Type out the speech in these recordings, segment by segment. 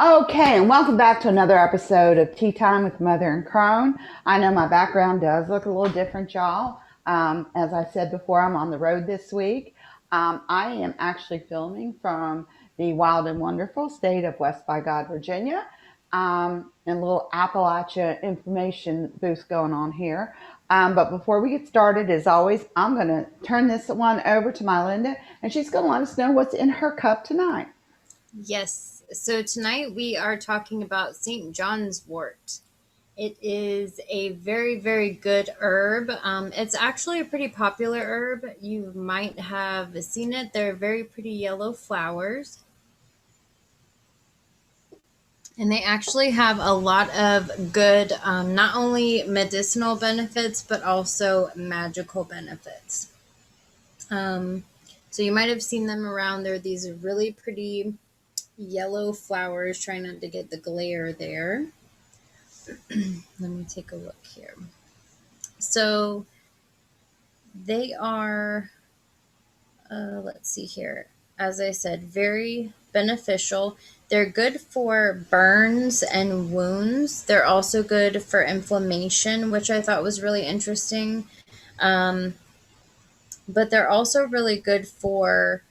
Okay, and welcome back to another episode of Tea Time with Mother and Crone. I know my background does look a little different, y'all. As I said before, I'm on the road this week. I am actually filming from the wild and wonderful state of West by God, Virginia. And a little Appalachia information boost going on here. But before we get started, as always, I'm going to turn this one over to Mylinda, and she's going to let us know what's in her cup tonight. Yes. So tonight we are talking about St. John's wort. It is a very, very good herb. It's actually a pretty popular herb. You might have seen it. They're very pretty yellow flowers. And they actually have a lot of good, not only medicinal benefits, but also magical benefits. So you might have seen them around. They're these really pretty yellow flowers. Try not to get the glare there. Let me take a look here. So they are, let's see here. As I said, very beneficial. They're good for burns and wounds. They're also good for inflammation, which I thought was really interesting. Um, but they're also really good for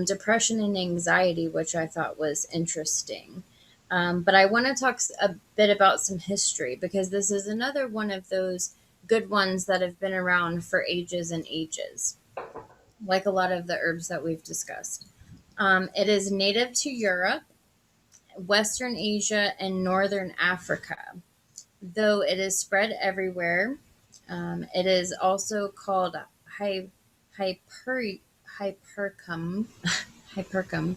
depression and anxiety, which I thought was interesting. But I want to talk a bit about some history because this is another one of those good ones that have been around for ages and ages, like a lot of the herbs that we've discussed. It is native to Europe, Western Asia, and Northern Africa, though it is spread everywhere. It is also called hyper, hypercum, hypercum,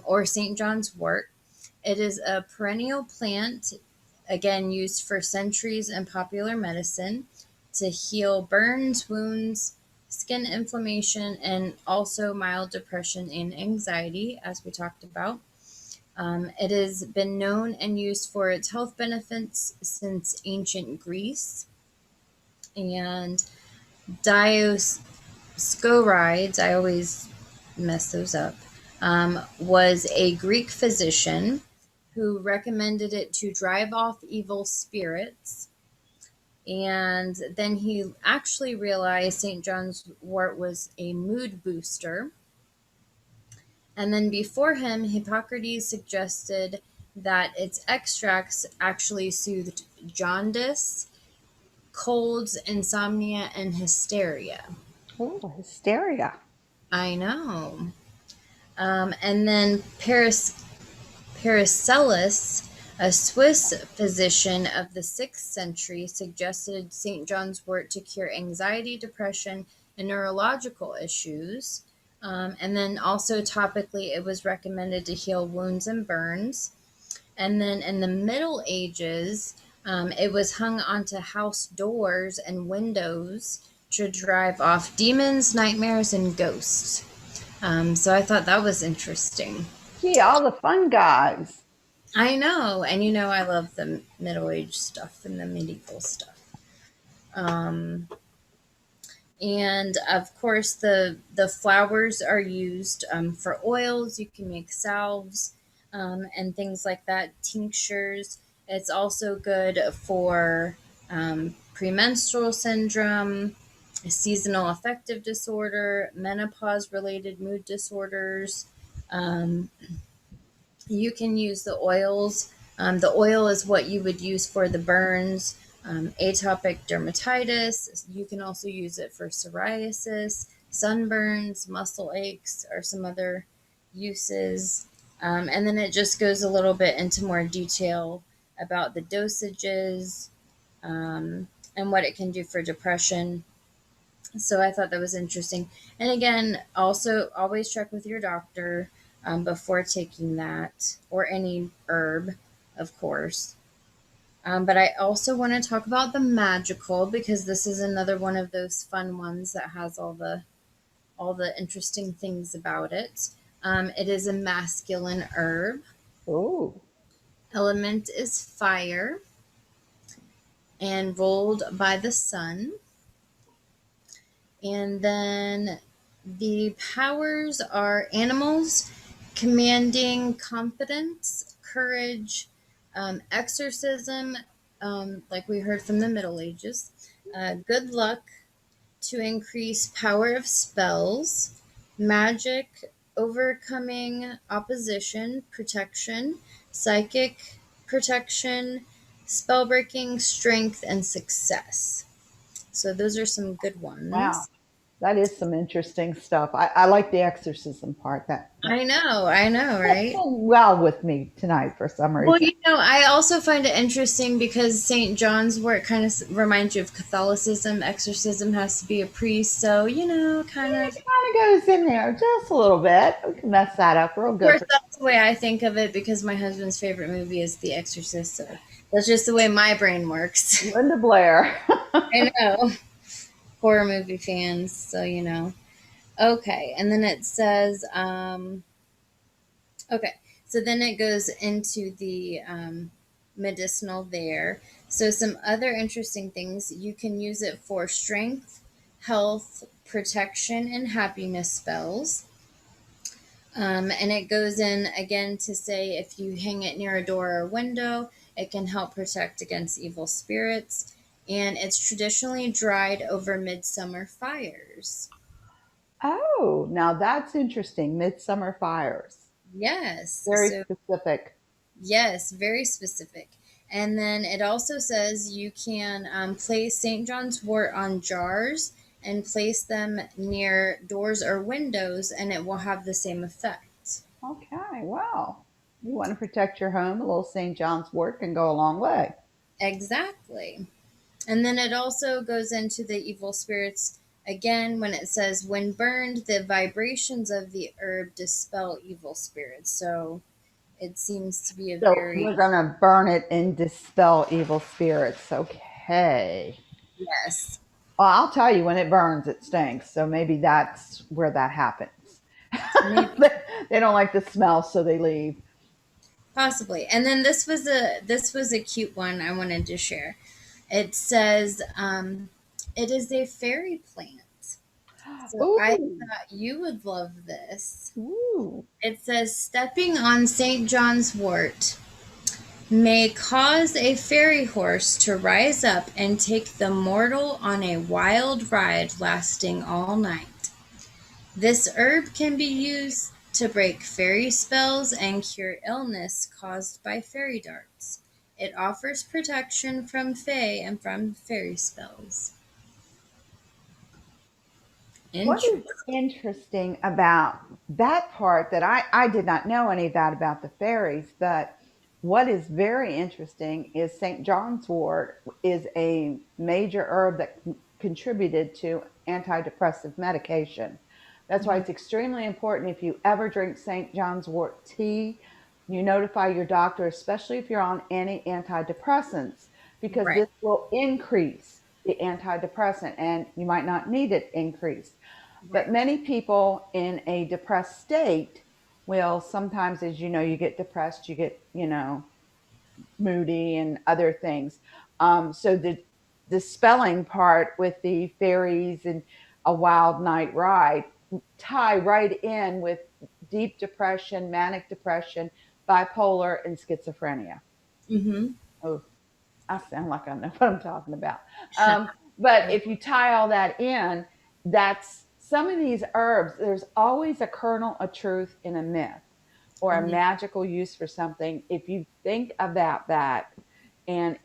or St. John's wort. It is a perennial plant, again, used for centuries in popular medicine to heal burns, wounds, skin inflammation, and also mild depression and anxiety, as we talked about. It has been known and used for its health benefits since ancient Greece. And Dioscorides, I always mess those up, was a Greek physician who recommended it to drive off evil spirits. And then he actually realized St. John's wort was a mood booster. And then before him, Hippocrates suggested that its extracts actually soothed jaundice, colds, insomnia, and hysteria. Oh, hysteria. I know. And then Paracelsus, a Swiss physician of the 6th century, suggested St. John's wort to cure anxiety, depression, and neurological issues. And then also topically, it was recommended to heal wounds and burns. And then in the Middle Ages, it was hung onto house doors and windows to drive off demons, nightmares, and ghosts. So I thought that was interesting. Gee, all the fun guys. I know, and I love the Middle Age stuff and the medieval stuff. Um, and of course, the flowers are used for oils. You can make salves and things like that, tinctures. It's also good for premenstrual syndrome, seasonal affective disorder, menopause related mood disorders. Um, you can use the oils. The oil is what you would use for the burns, atopic dermatitis. You can also use it for psoriasis, sunburns, muscle aches, or some other uses. And then it just goes a little bit into more detail about the dosages and what it can do for depression. So I thought that was interesting. And again, also always check with your doctor before taking that or any herb, of course. But I also want to talk about the magical because this is another one of those fun ones that has all the interesting things about it. It is a masculine herb. Oh, Element is fire and ruled by the sun. And then the powers are animals commanding confidence, courage, exorcism, like we heard from the Middle Ages, good luck, to increase power of spells, magic, overcoming opposition, protection, psychic protection, spell breaking, strength, and success. So those are some good Wow. ones. That is some interesting stuff. I like the exorcism part. That I know, fits right? so well with me tonight for some Well, reason. I also find it interesting because St. John's wort kind of reminds you of Catholicism. Exorcism has to be a priest, so kind of. It kind of goes in there just a little bit. We can mess that up real Of good course, for that's the way I think of it because my husband's favorite movie is The Exorcist, so that's just the way my brain works. Linda Blair. I know. Horror movie fans, so. Okay, and then it says, okay, so then it goes into the medicinal there. So, some other interesting things you can use it for strength, health, protection, and happiness spells. And it goes in again to say if you hang it near a door or a window, it can help protect against evil spirits. And it's traditionally dried over midsummer fires. Oh, now that's interesting. Midsummer Fires. Yes. Very So, specific. yes, very specific. And then it also says you can place St. John's wort on jars and place them near doors or windows, and it will have the same effect. Okay, wow. You want to protect your home, a little St. John's wort can go a long way. Exactly. And then it also goes into the evil spirits again when it says, when burned, the vibrations of the herb dispel evil spirits. So it seems to be a So we're very, going to burn it and dispel evil spirits. Okay. yes, Well, I'll tell you, when it burns, it stinks. So maybe that's where that happens. maybe They don't like the smell, so they leave. possibly. And then this was a cute one I wanted to share. It says, it is a fairy plant. So I Ooh, thought you would love this. ooh. It says, stepping on St. John's wort may cause a fairy horse to rise up and take the mortal on a wild ride lasting all night. This herb can be used to break fairy spells and cure illness caused by fairy darts. It offers protection from fae and from fairy spells. What is Interesting. interesting about that part that I did not know any of that about the fairies, but what is very interesting is St. John's wort is a major herb that contributed to antidepressive medication. That's why Mhm. it's extremely important if you ever drink St. John's wort tea, you notify your doctor, especially if you're on any antidepressants, because Right. this will increase the antidepressant and you might not need it increased. But Right. many people in a depressed state will sometimes, as you know, you get depressed, you get, moody and other things. So the spelling part with the fairies and a wild night ride tie right in with deep depression, manic depression, bipolar, and schizophrenia. Mm-hmm. Oh, I sound like I know what I'm talking about. But if you tie all that in, that's some of these herbs, there's always a kernel of truth in a myth or a Mm-hmm. magical use for something. If you think about that and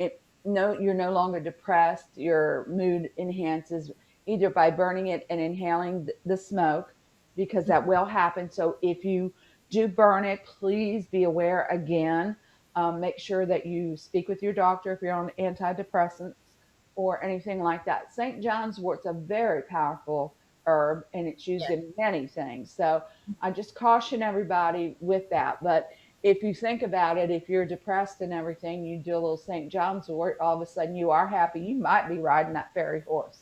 you're no longer depressed, your mood enhances either by burning it and inhaling the smoke, because that will happen. So if you do burn it, please be aware again. Make sure that you speak with your doctor if you're on antidepressants or anything like that. St. John's wort's a very powerful herb and it's used Yeah. in many things. So I just caution everybody with that. But if you think about it, if you're depressed and everything, you do a little St. John's wort, all of a sudden you are happy. You might be riding that fairy horse.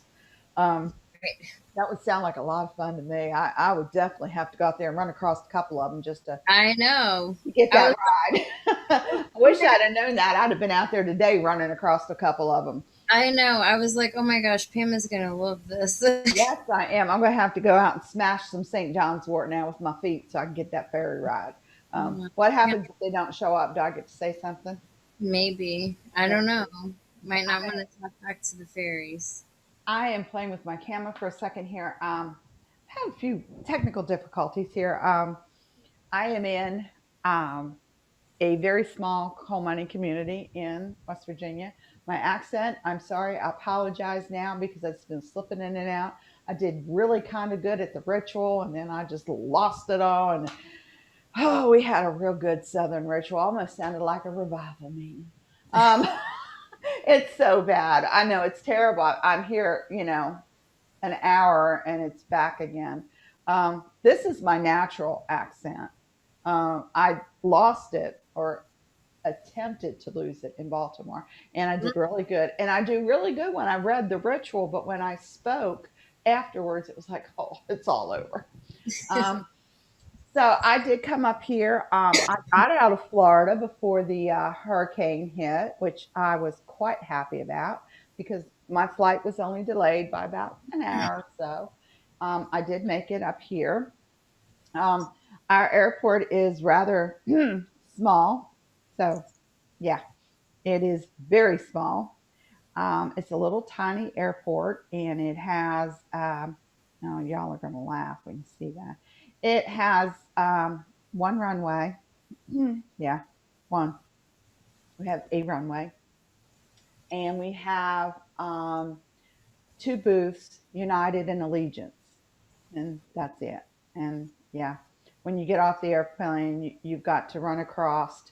Um, Right. that would sound like a lot of fun to me. I would definitely have to go out there and run across a couple of them just to I know. get I that was ride. I wish I'd have known that. I'd have been out there today running across a couple of them. I know. I was like, oh my gosh, Pam is gonna love this. Yes, I am. I'm going to have to go out and smash some St. John's wort now with my feet so I can get that ferry ride. What Yeah, happens if they don't show up? Do I get to say something? maybe. I don't know. Might not want to talk back to the fairies. I am playing with my camera for a second here. I have a few technical difficulties here. I am in um, a very small coal mining community in West Virginia. My accent, I'm sorry, I apologize now because it's been slipping in and out. I did really kind of good at the ritual and then I just lost it all. And oh, we had a real good Southern ritual. Almost sounded like a revival meeting. Um, it's so bad. I know it's terrible. I'm here, an hour and it's back again. This is my natural accent. I lost it or attempted to lose it in Baltimore, and I did really good. And I do really good when I read the ritual, but when I spoke afterwards, it was like, oh, it's all over. Um, so I did come up here. I got out of Florida before the hurricane hit, which I was quite happy about because my flight was only delayed by about an hour or so. I did make it up here. Um, our airport is rather small. So, yeah, it is very small. It's a little tiny airport and it has, oh, y'all are going to laugh when you see that. It has one runway. Yeah, one. We have a runway. And we have two booths, United and Allegiance. And that's it. And yeah, when you get off the airplane, you've got to run across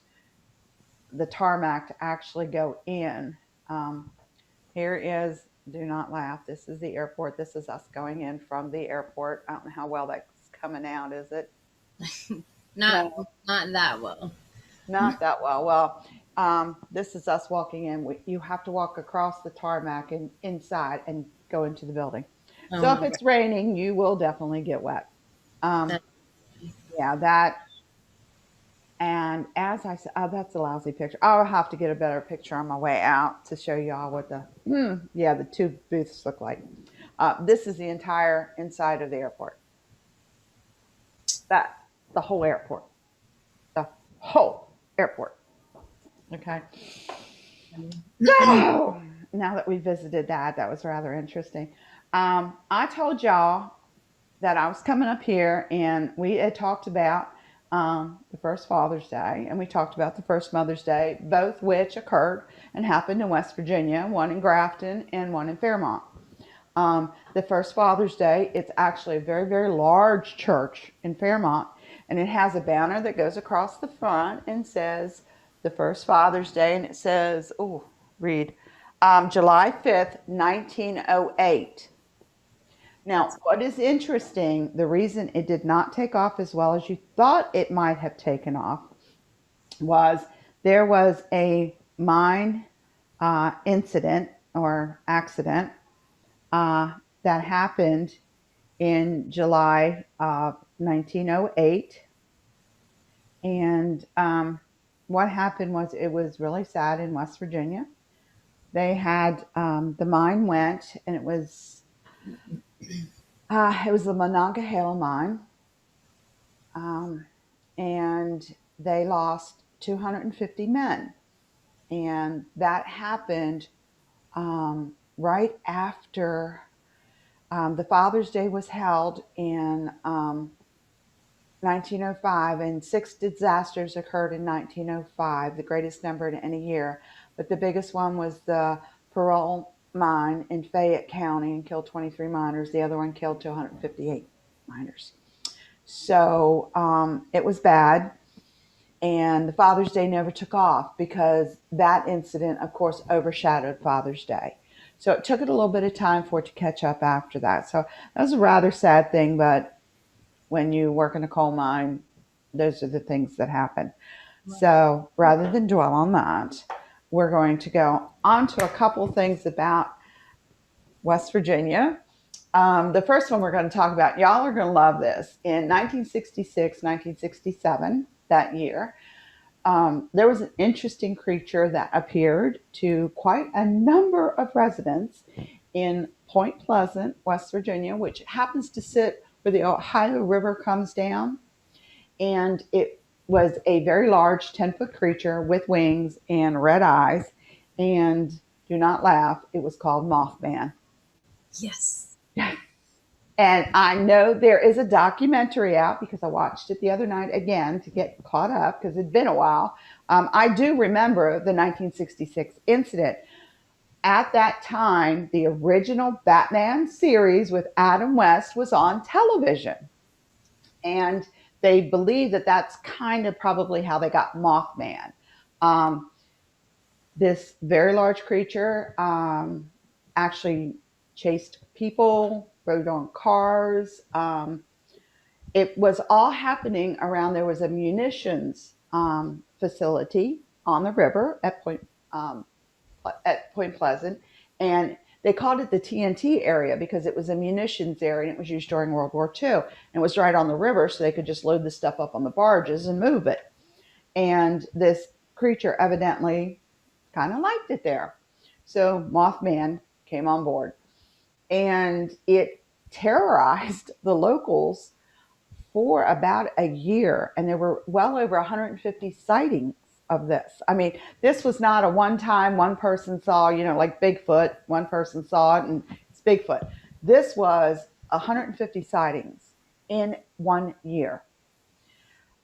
the tarmac to actually go in. Um, Here is, do not laugh. This is the airport. This is us going in from the airport. I don't know how well that's coming out, is it? Not No, not that well. not that well. Well, this is us walking in. You have to walk across the tarmac and inside and go into the building. Oh So if my it's raining, you will definitely get wet. Um, god. yeah, that. And as I said, oh, that's a lousy picture. I'll have to get a better picture on my way out to show y'all what yeah, the two booths look like. This is the entire inside of the airport. That the whole airport, the whole airport. Okay. So now that we visited that, that was rather interesting. I told y'all that I was coming up here, and we had talked about the first Father's Day, and we talked about the first Mother's Day, both which occurred and happened in West Virginia, one in Grafton and one in Fairmont. The first Father's Day, it's actually a very, very large church in Fairmont, and it has a banner that goes across the front and says the first Father's Day, and it says, oh, read, July 5th, 1908. Now, That's what is interesting, the reason it did not take off as well as you thought it might have taken off was there was a mine incident or accident that happened in July of 1908. And what happened was it was really sad in West Virginia. They had the mine went, and it was the Monongahela mine, um, and they lost 250 men, and that happened right after the Father's Day was held in 1905, and six disasters occurred in 1905, the greatest number in any year. But the biggest one was the Parole mine in Fayette County and killed 23 miners. The other one killed 258 miners. So it was bad. And the Father's Day never took off because that incident, of course, overshadowed Father's Day. So it took it a little bit of time for it to catch up after that. So that was a rather sad thing, but when you work in a coal mine, those are the things that happen. So rather than dwell on that, we're going to go on to a couple things about West Virginia. The first one we're going to talk about, y'all are going to love this. In 1966, 1967, that year, there was an interesting creature that appeared to quite a number of residents in Point Pleasant, West Virginia, which happens to sit where the Ohio River comes down. And it was a very large 10-foot creature with wings and red eyes. And do not laugh, it was called Mothman. Yes. And I know there is a documentary out because I watched it the other night again to get caught up because it'd been a while. I do remember the 1966 incident. At that time, the original Batman series with Adam West was on television. And they believe that that's kind of probably how they got Mothman. Um, this very large creature actually chased people, rode on cars. It was all happening around, there was a munitions facility on the river at Point Pleasant, and they called it the TNT area because it was a munitions area and it was used during World War II. And it was right on the river, so they could just load the stuff up on the barges and move it. And this creature evidently kind of liked it there. So Mothman came on board and it terrorized the locals for about a year, and there were well over 150 sightings of this. I mean, this was not a one time one person saw, like Bigfoot, one person saw it and it's Bigfoot. This was 150 sightings in 1 year.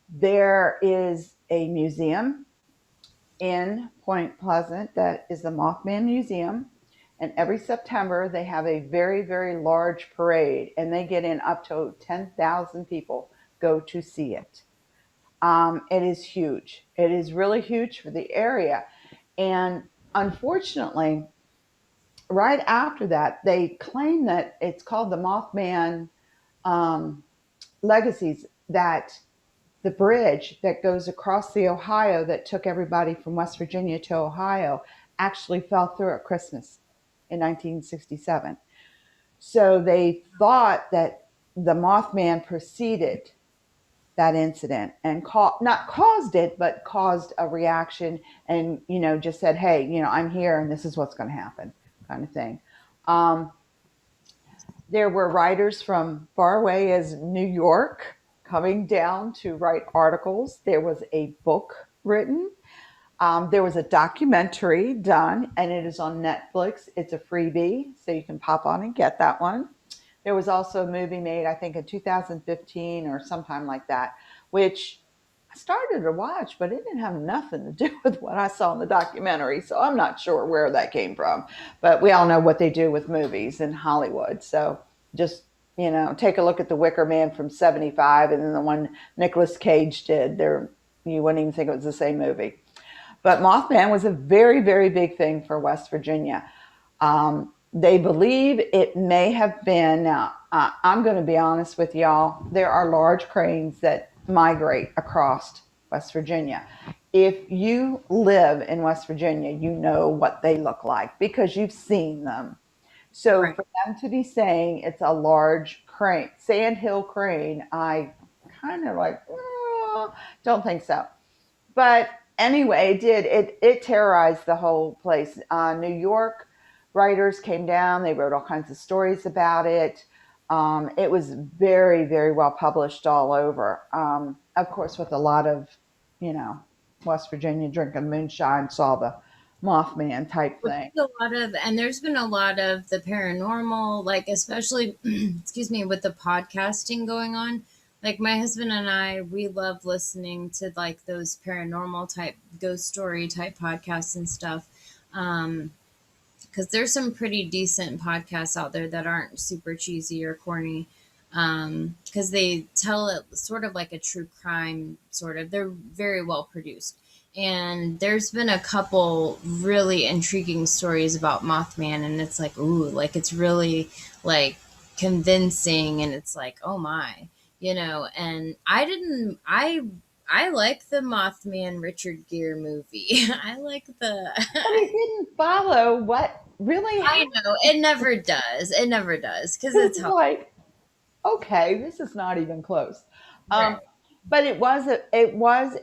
There is a museum in Point Pleasant that is the Mothman Museum. And every September, they have a very, very large parade, and they get in up to 10,000 people go to see it. It is huge. It is really huge for the area. And unfortunately, right after that, they claim that it's called the Mothman um, Legacies, that the bridge that goes across the Ohio that took everybody from West Virginia to Ohio actually fell through at Christmas in 1967. So they thought that the Mothman preceded that incident and not caused it, but caused a reaction and, just said, hey, I'm here and this is what's going to happen, kind of thing. Um, there were writers from far away as New York coming down to write articles. There was a book written. There was a documentary done, and it is on Netflix. It's a freebie, so you can pop on and get that one. There was also a movie made, I think, in 2015 or sometime like that, which I started to watch, but it didn't have nothing to do with what I saw in the documentary. So I'm not sure where that came from. But we all know what they do with movies in Hollywood. So just, take a look at The Wicker Man from 75 and then the one Nicolas Cage did. There, you wouldn't even think it was the same movie. But Mothman was a very, very big thing for West Virginia. They believe it may have been, now, I'm going to be honest with y'all, there are large cranes that migrate across West Virginia. If you live in West Virginia, you know what they look like because you've seen them. So Right. for them to be saying it's a large crane, sandhill crane, I kind of like, don't think so. But anyway, it terrorized the whole place. New York writers came down. They wrote all kinds of stories about it. It was very, very well published all over. Of course, with a lot of, you know, West Virginia drinking moonshine, saw the Mothman type Well, thing. there's a lot of, and there's been a lot of the paranormal, like especially, excuse me, with the podcasting going on. Like my husband and I, we love listening to like those paranormal type, ghost story type podcasts and stuff. Because there's some pretty decent podcasts out there that aren't super cheesy or corny. Because they tell it sort of like a true crime, sort of. They're very well produced. And there's been a couple really intriguing stories about Mothman, and it's like, ooh, like it's really like convincing, and it's like, oh my, And I like the Mothman Richard Gere movie. I like the But it didn't follow what really I happened. know it never does. It never does because Because it's it's how like, okay, this is not even close. right. Um, but it was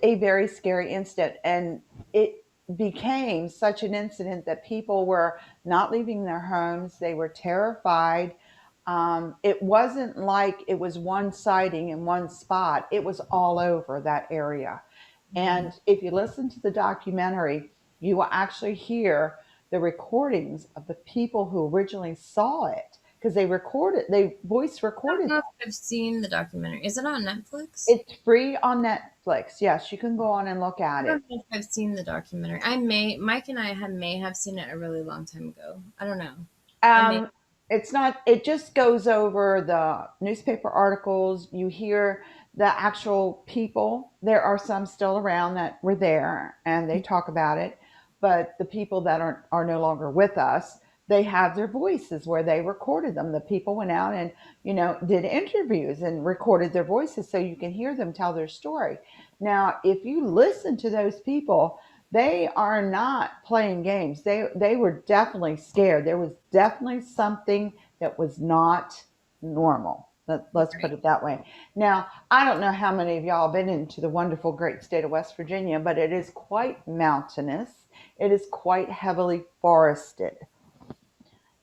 a very scary incident, and it became such an incident that people were not leaving their homes. They were terrified. It wasn't like it was one sighting in one spot. It was all over that area. Mm. And if you listen to the documentary, you will actually hear the recordings of the people who originally saw it because they voice I don't recorded know if them. I've seen the documentary. Is it on Netflix? It's free on Netflix. Yes, you can go on and look I at don't it. know if I've seen the documentary. I may, Mike and I may have seen it a really long time ago. I don't know. I may. Um, it's not, it just goes over the newspaper articles. You hear the actual people. There are some still around that were there and they talk about it. But the people that are no longer with us, they have their voices where they recorded them. The people went out and, did interviews and recorded their voices so you can hear them tell their story. Now, if you listen to those people, they are not playing games. They were definitely scared. There was definitely something that was not normal. Let's put Right. it that way. Now, I don't know how many of y'all have been into the wonderful great state of West Virginia, but it is quite mountainous. It is quite heavily forested.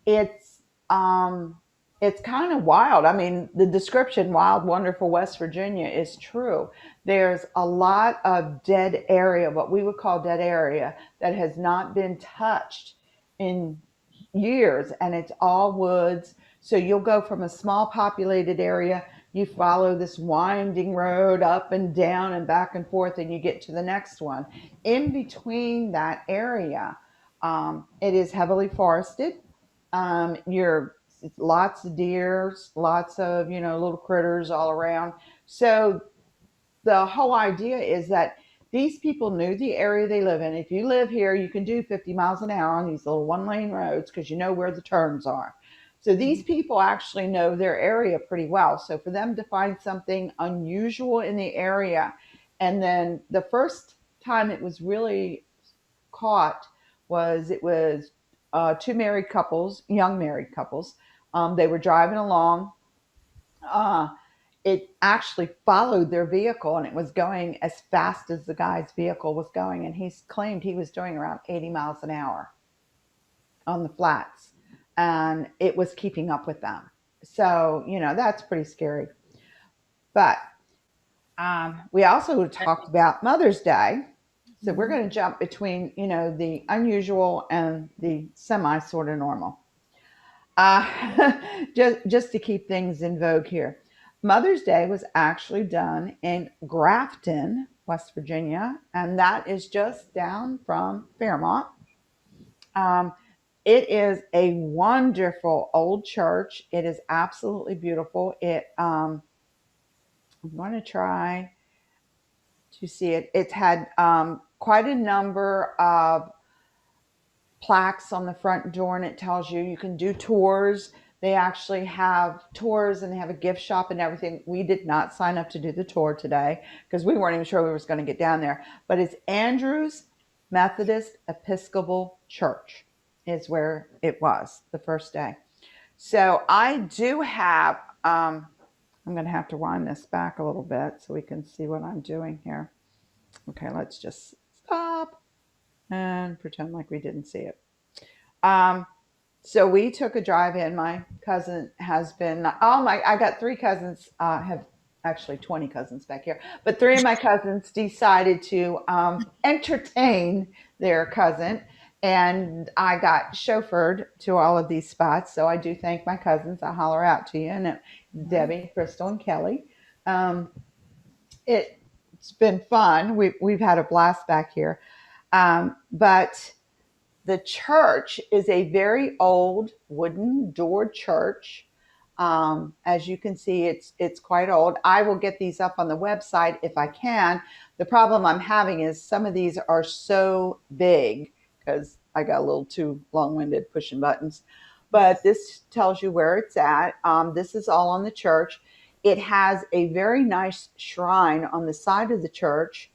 It's um it's kind of wild. I mean, the description wild, wonderful West Virginia is true. There's a lot of dead area, what we would call dead area, that has not been touched in years, and it's all woods. So you'll go from a small populated area, you follow this winding road up and down and back and forth, and you get to the next one. In between that area, it is heavily forested. You're lots of deers, lots of little critters all around. So the whole idea is that these people knew the area they live in. If you live here, you can do 50 miles an hour on these little one lane roads because you know where the turns are. So these people actually know their area pretty well. So for them to find something unusual in the area, and then the first time it was really caught was it was two married couples, young married couples. They were driving along. Uh, it actually followed their vehicle and it was going as fast as the guy's vehicle was going. And he claimed he was doing around 80 miles an hour on the flats and it was keeping up with them. So, that's pretty scary. But we also talked about Mother's Day. So we're Mhm. going to jump between, the unusual and the semi sort of normal. Just to keep things in vogue here. Mother's Day was actually done in Grafton, West Virginia, and that is just down from Fairmont. Um, it is a wonderful old church. It is absolutely beautiful. I'm going to try to see it. It's had quite a number of plaques on the front door, and it tells you can do tours. They actually have tours and they have a gift shop and everything. We did not sign up to do the tour today because we weren't even sure we was going to get down there. But it's Andrews Methodist Episcopal Church is where it was the first day. So I do have. I'm going to have to wind this back a little bit so we can see what I'm doing here. Okay, let's just stop and pretend like we didn't see it. Um, so we took a drive in. My cousin has been, oh my, I got three cousins, have actually 20 cousins back here, but three of my cousins decided to entertain their cousin. And I got chauffeured to all of these spots. So I do thank my cousins. I holler out to you and Debbie, Crystal, and Kelly. Um, it's been fun. We've had a blast back here. But the church is a very old wooden doored church. As you can see, it's quite old. I will get these up on the website if I can. The problem I'm having is some of these are so big because I got a little too long-winded pushing buttons. But this tells you where it's at. This is all on the church. It has a very nice shrine on the side of the church.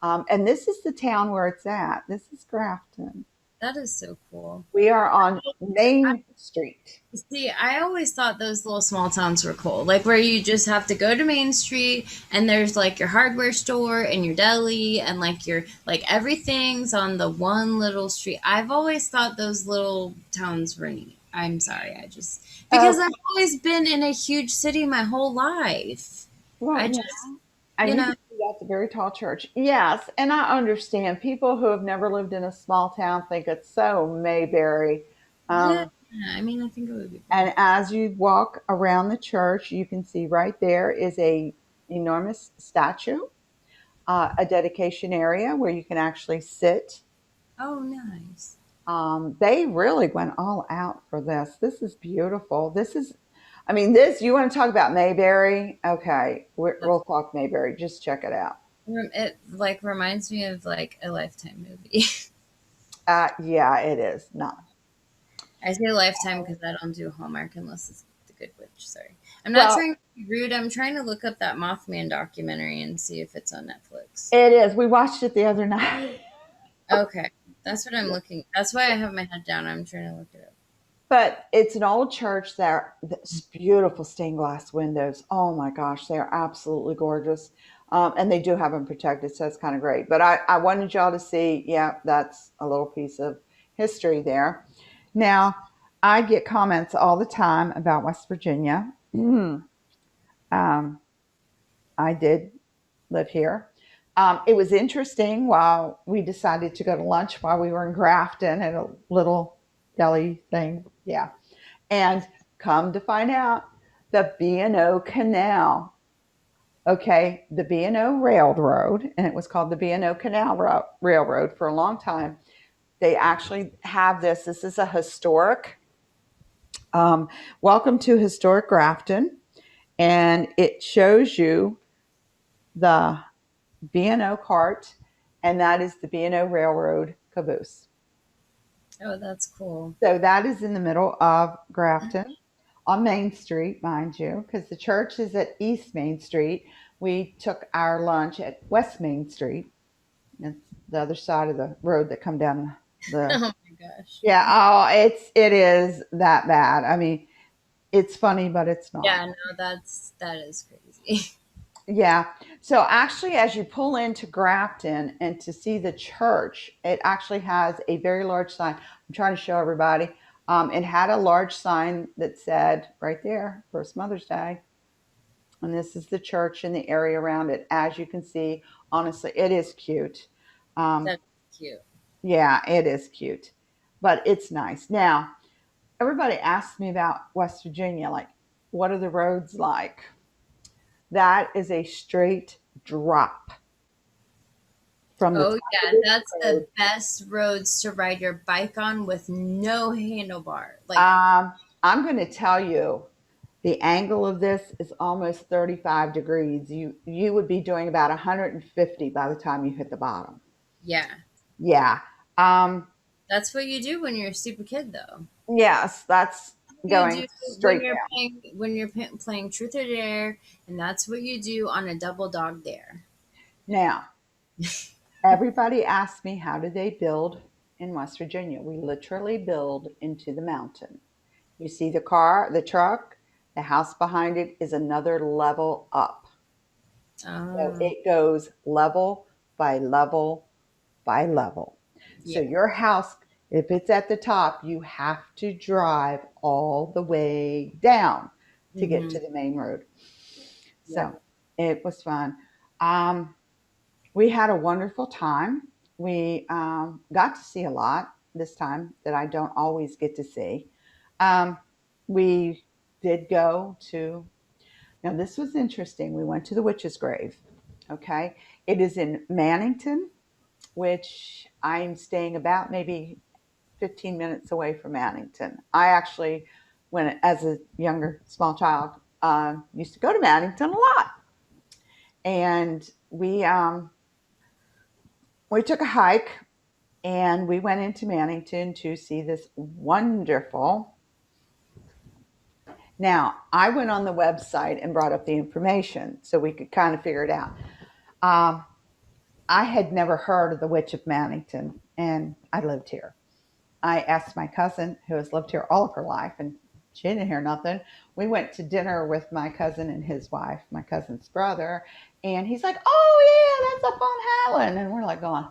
And this is the town where it's at. This is Grafton. That is so cool. We are on Main Street. See, I always thought those little small towns were cool. Like where you just have to go to Main Street and there's like your hardware store and your deli and like your like everything's on the one little street. I've always thought those little towns were neat. I'm sorry, I just because Oh, I've always been in a huge city my whole life. well, I yeah. just And You you can know, see that's a very tall church. Yes, and I understand people who have never lived in a small town think it's so Mayberry. yeah. Um, I mean, I think it would be pretty and cool. as you walk around the church, you can see right there is a enormous statue, a dedication area where you can actually sit. Oh, nice. They really went all out for this. This is beautiful. This is, I mean, this, you want to talk about Mayberry? Okay, That's, we'll talk Mayberry. Just check it out. it like reminds me of like a Lifetime movie. Yeah, it is. No. I say Lifetime because I don't do Hallmark unless it's The Good Witch. Sorry, I'm not Well, trying to be rude. I'm trying to look up that Mothman documentary and see if it's on Netflix. it is. We watched it the other night. Okay, that's what I'm looking. That's why I have my head down. I'm trying to look it up. But it's an old church there. There's beautiful stained glass windows. Oh my gosh, they are absolutely gorgeous. And they do have them protected, so it's kind of great. But I wanted y'all to see, yeah, that's a little piece of history there. Now, I get comments all the time about West Virginia. Um, I did live here. It was interesting while we decided to go to lunch while we were in Grafton at a little deli thing. Yeah. And come to find out, the B&O Canal, okay, the B&O Railroad, and it was called the B&O Canal Railroad for a long time. They actually have this. This is a historic, um, welcome to historic Grafton. And it shows you the B&O cart, and that is the B&O Railroad caboose. Oh, that's cool. So that is in the middle of Grafton on Main Street, mind you, because the church is at East Main Street. We took our lunch at West Main Street. It's the other side of the road that come down the. Oh my gosh. Yeah, oh, it is that bad. I mean, it's funny, but it's not. Yeah, no, that is crazy. Yeah. So actually, as you pull into Grafton and to see the church, it actually has a very large sign. I'm trying to show everybody. It had a large sign that said right there, First Mother's Day. And this is the church and the area around it. As you can see, honestly, it is cute. Um, That's cute. yeah, it is cute, but it's nice. Now, everybody asks me about West Virginia, like, what are the roads like? That is a straight drop from the Oh top of yeah, this that's road. the best roads to ride your bike on with no handlebar. Like, I'm going to tell you, the angle of this is almost 35 degrees. You would be doing about 150 by the time you hit the bottom. yeah, Yeah. Um, that's what you do when you're a stupid kid, though. yes, that's You going do when straight you're down. playing Truth or Dare, and that's what you do on a double dog dare. Now, everybody asks me, how do they build in West Virginia? We literally build into the mountain. You see the car, the truck, the house behind it is another level up. So Oh, it goes level by level by level. So yeah. your house, if it's at the top, you have to drive all the way down to get Mm-hmm. to the main road. Yeah. So it was fun. Um, we had a wonderful time. We got to see a lot this time that I don't always get to see. Um, we did go to, now this was interesting. We went to the witch's grave. Okay. It is in Mannington, which I'm staying about maybe 15 minutes away from Mannington. I actually, when as a younger small child, used to go to Mannington a lot, and we took a hike and we went into Mannington to see this wonderful. Now, I went on the website and brought up the information so we could kind of figure it out. Um, I had never heard of the Witch of Mannington, and I lived here. I asked my cousin, who has lived here all of her life, and she didn't hear nothing. We went to dinner with my cousin and his wife, my cousin's brother, and he's like, "Oh yeah, that's up on Howland," and we're like, going.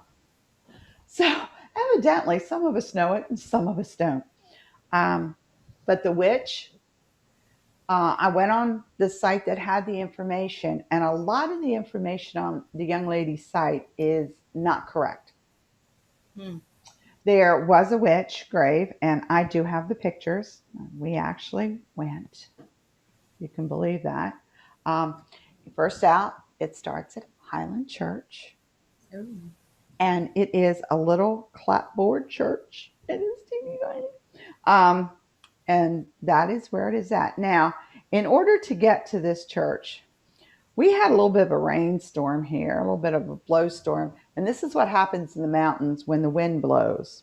So evidently, some of us know it and some of us don't. Um, but the witch, I went on the site that had the information, and a lot of the information on the young lady's site is not correct. Hmm. There was a witch grave, and I do have the pictures. We actually went. You can believe that. Um, First out, it starts at Highland Church, Oh. and it is a little clapboard church. It is teeny tiny. Um, and that is where it is at. Now, in order to get to this church, we had a little bit of a rainstorm here, a little bit of a blowstorm. And this is what happens in the mountains when the wind blows.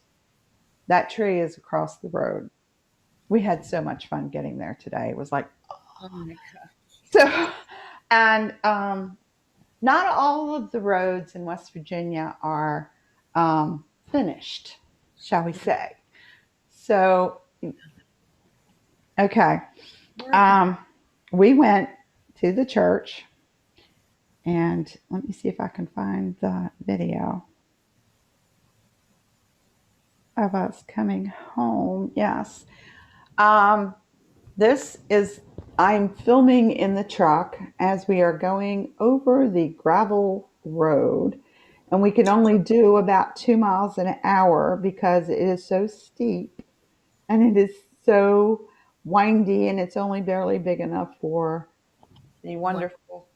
That tree is across the road. We had so much fun getting there today. It was like, Oh my god. so, and not all of the roads in West Virginia are finished, shall we say. So, okay. What? Um, we went to the church, and let me see if I can find the video of us coming home. Yes. Um, this is, I'm filming in the truck as we are going over the gravel road, and we can only do about 2 miles an hour because it is so steep and it is so windy, and it's only barely big enough for the What? wonderful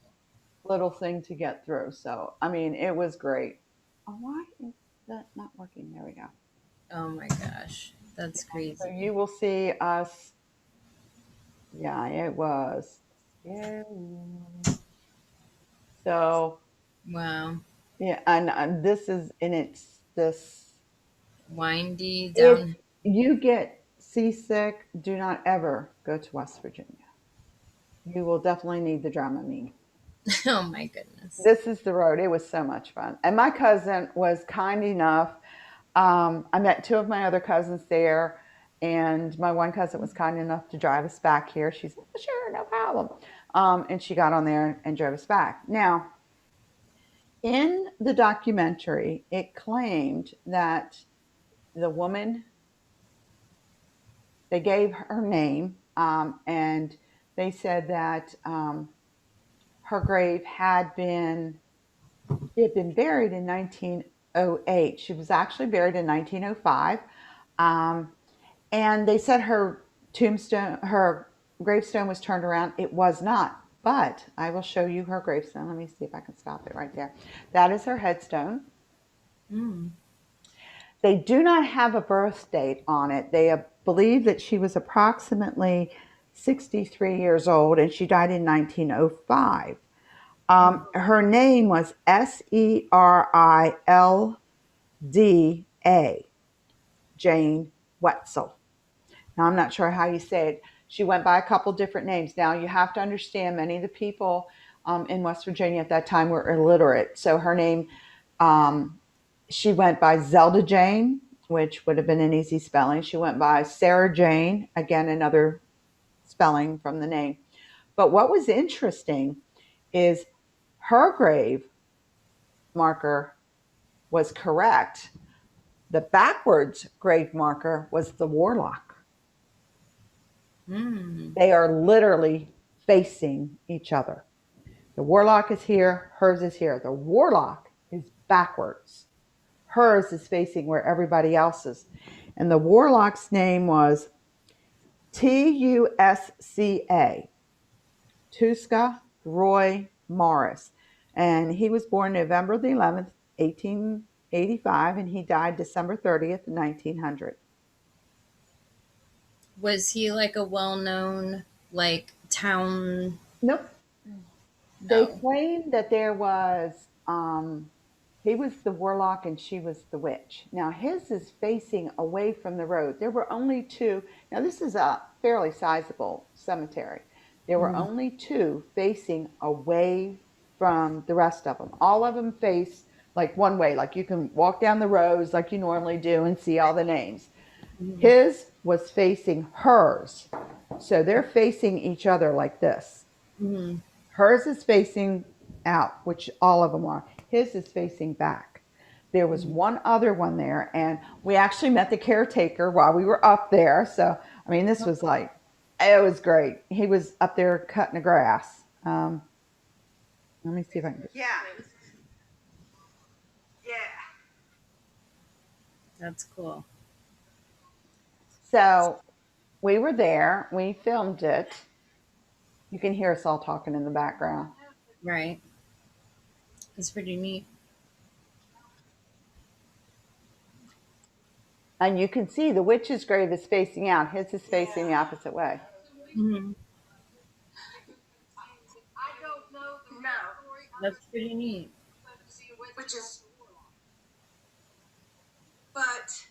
little thing to get through. So, I mean, it was great. Oh, why is that not working? There we go. Oh my gosh. That's So crazy. you will see us. Yeah, it was. Yeah. So, Wow. yeah, and this is, and it's this. Windy If down. you get seasick, do not ever go to West Virginia. You will definitely need the Dramamine. Oh my goodness. This is the road. It was so much fun. And my cousin was kind enough. I met two of my other cousins there, and my one cousin was kind enough to drive us back here. She said, sure, no problem. And she got on there and drove us back. Now, in the documentary, it claimed that the woman, they gave her name, and they said that her grave she had been buried in 1908. She was actually buried in 1905. Um, and they said her gravestone was turned around. It was not, but I will show you her gravestone. Let me see if I can stop it right there. That is her headstone. Mm. They do not have a birth date on it. They believe that she was approximately 63 years old, and she died in 1905. Mm. Her name was Serilda, Jane Wetzel. Now, I'm not sure how you say it. She went by a couple different names. Now, you have to understand many of the people in West Virginia at that time were illiterate. So her name, um, she went by Zelda Jane, which would have been an easy spelling. She went by Sarah Jane, again, another spelling from the name. But what was interesting is her grave marker was correct. The backwards grave marker was the warlock. Mm. They are literally facing each other. The warlock is here, hers is here. The warlock is backwards. Hers is facing where everybody else is. And the warlock's name was Tusca, Tuska Roy Morris. And he was born November the 11th, 1885, and he died December 30th, 1900. Was he like a well-known like town? Nope. They No. claim that there was, he was the warlock and she was the witch. Now, his is facing away from the road. There were only two. Now, this is a fairly sizable cemetery. There were Mm. only two facing away from the rest of them. All of them face like one way, like you can walk down the rows like you normally do and see all the names. Mm. His was facing hers. So they're facing each other like this. Mm. Hers is facing out, which all of them are. His is facing back. There was Mm. one other one there, and we actually met the caretaker while we were up there. So, I mean, this was like, It was great. He was up there cutting the grass. Let me see if I can. Yeah. Yeah. That's cool. So we were there. We filmed it. You can hear us all talking in the background. Right. It's pretty neat. And you can see the witch's grave is facing out. His is facing the opposite way. Hmm. No. That's pretty neat. Which is, but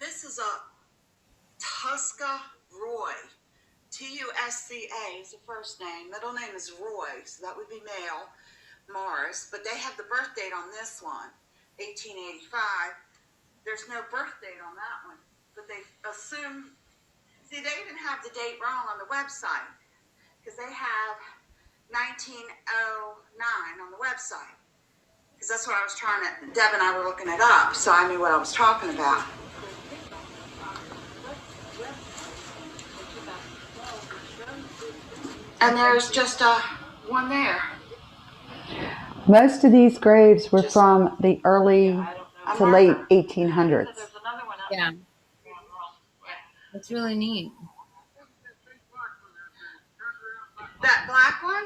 this is a Tusca Roy. Tusca is the first name. Middle name is Roy, so that would be male, Morris. But they have the birth date on this one, 1885. There's no birth date on that one, but they assume. See, they even have the date wrong on the website because they have 1909 on the website. Because that's what I was trying to. Deb and I were looking it up, so I knew what I was talking about. And there's just one there. Most of these graves were from the early to late 1800s. Yeah. That's really neat. That black one?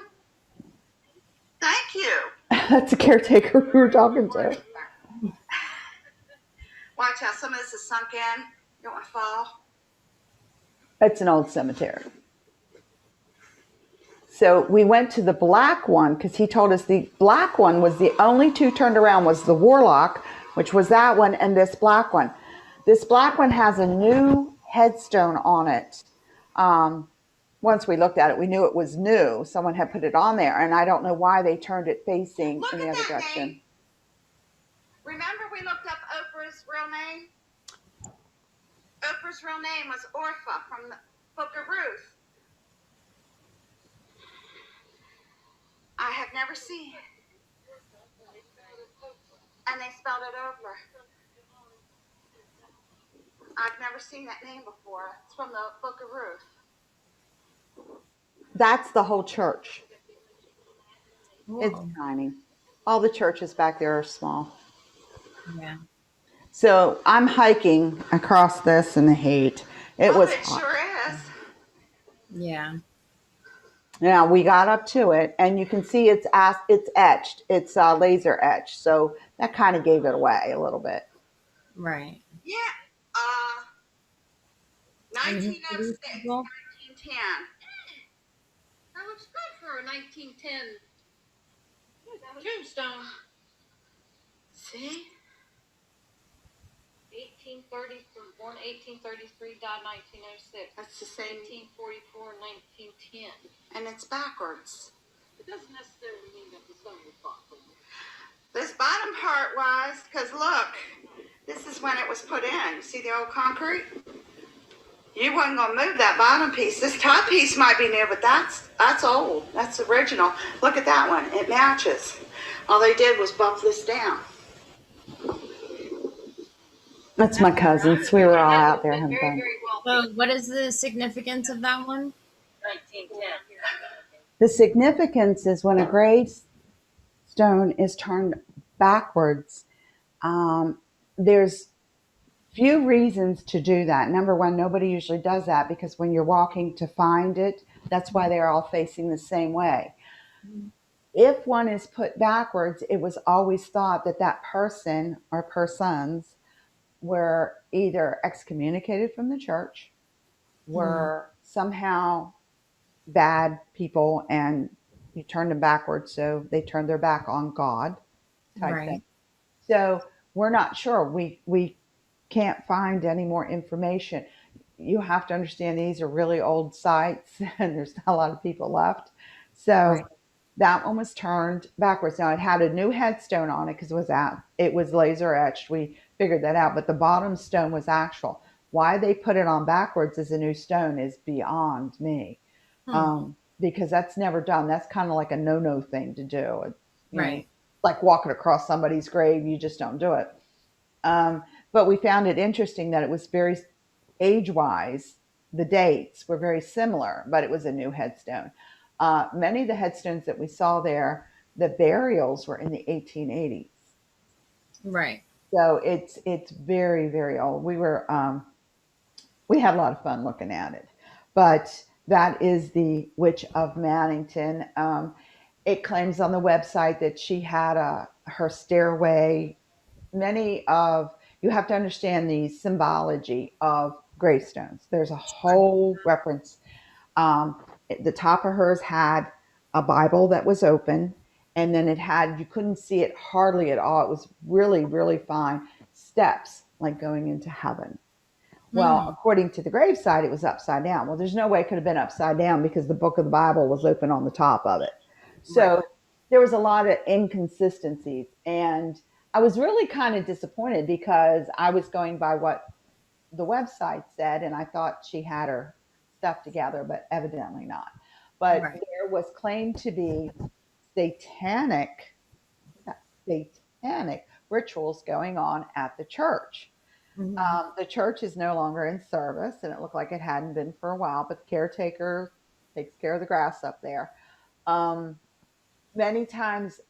Thank you. That's the caretaker we were talking to. Watch out, some of this is sunk in. You don't want to fall. It's an old cemetery. So we went to the black one because he told us the black one was the only two turned around was the Warlock, which was that one, and this black one. This black one has a new headstone on it. Once we looked at it, we knew it was new. Someone had put it on there, and I don't know why they turned it facing Look in the at other that direction. name. Remember we looked up Oprah's real name? Oprah's real name was Orpha from the Book of Ruth. I have never seen it. And they spelled it over. I've never seen that name before. It's from the Book of Ruth. That's the whole church. Cool. It's tiny. All the churches back there are small. Yeah. So I'm hiking across this in the heat. It was hot. Sure is. Yeah. Now we got up to it, and you can see it's etched. It's laser etched, so that kind of gave it away a little bit. Right. Yeah. 1906, 1910. That looks good for a 1910 tombstone. See? 1830, born 1833, died 1906. That's the same. 1844, 1910. And it's backwards. It doesn't necessarily mean that the sun was thoughtful. This bottom part was, because look, this is when it was put in. See the old concrete? You wasn't going to move that bottom piece. This top piece might be new, but that's old. That's original. Look at that one. It matches. All they did was buff this down. That's my cousins. We were all out there having Very, fun. very well. So, what is the significance of that one? 1910. The significance is when a gravestone is turned backwards. There's few reasons to do that. Number one, nobody usually does that because when you're walking to find it, that's why they're all facing the same way. If one is put backwards, it was always thought that that person or persons were either excommunicated from the church, were somehow bad people, and you turned them backwards, so they turned their back on God type Right. thing. So we're not sure. We can't find any more information. You have to understand these are really old sites and there's not a lot of people left. So Right. that one was turned backwards. Now it had a new headstone on it because it was laser etched. We figured that out, but the bottom stone was actual. Why they put it on backwards as a new stone is beyond me. Because that's never done. That's kind of like a no-no thing to do. You know, Right. like walking across somebody's grave, you just don't do it. But we found it interesting that it was very age-wise. the dates were very similar, but it was a new headstone. Many of the headstones that we saw there, the burials were in the 1880s. Right. So it's very, very old. We had a lot of fun looking at it. But that is the Witch of Mannington. It claims on the website that she had her stairway. You have to understand the symbology of gravestones. There's a whole reference. The top of hers had a Bible that was open, and then you couldn't see it hardly at all. It was really, really fine steps, like going into heaven. Well, Mm. according to the gravesite, it was upside down. Well, there's no way it could have been upside down because the book of the Bible was open on the top of it. Right. So there was a lot of inconsistencies. And I was really kind of disappointed because I was going by what the website said, and I thought she had her stuff together, but evidently not. But Right. there was claimed to be satanic, satanic rituals going on at the church. Hmm. The church is no longer in service, and it looked like it hadn't been for a while, but the caretaker takes care of the grass up there. Um, Many times,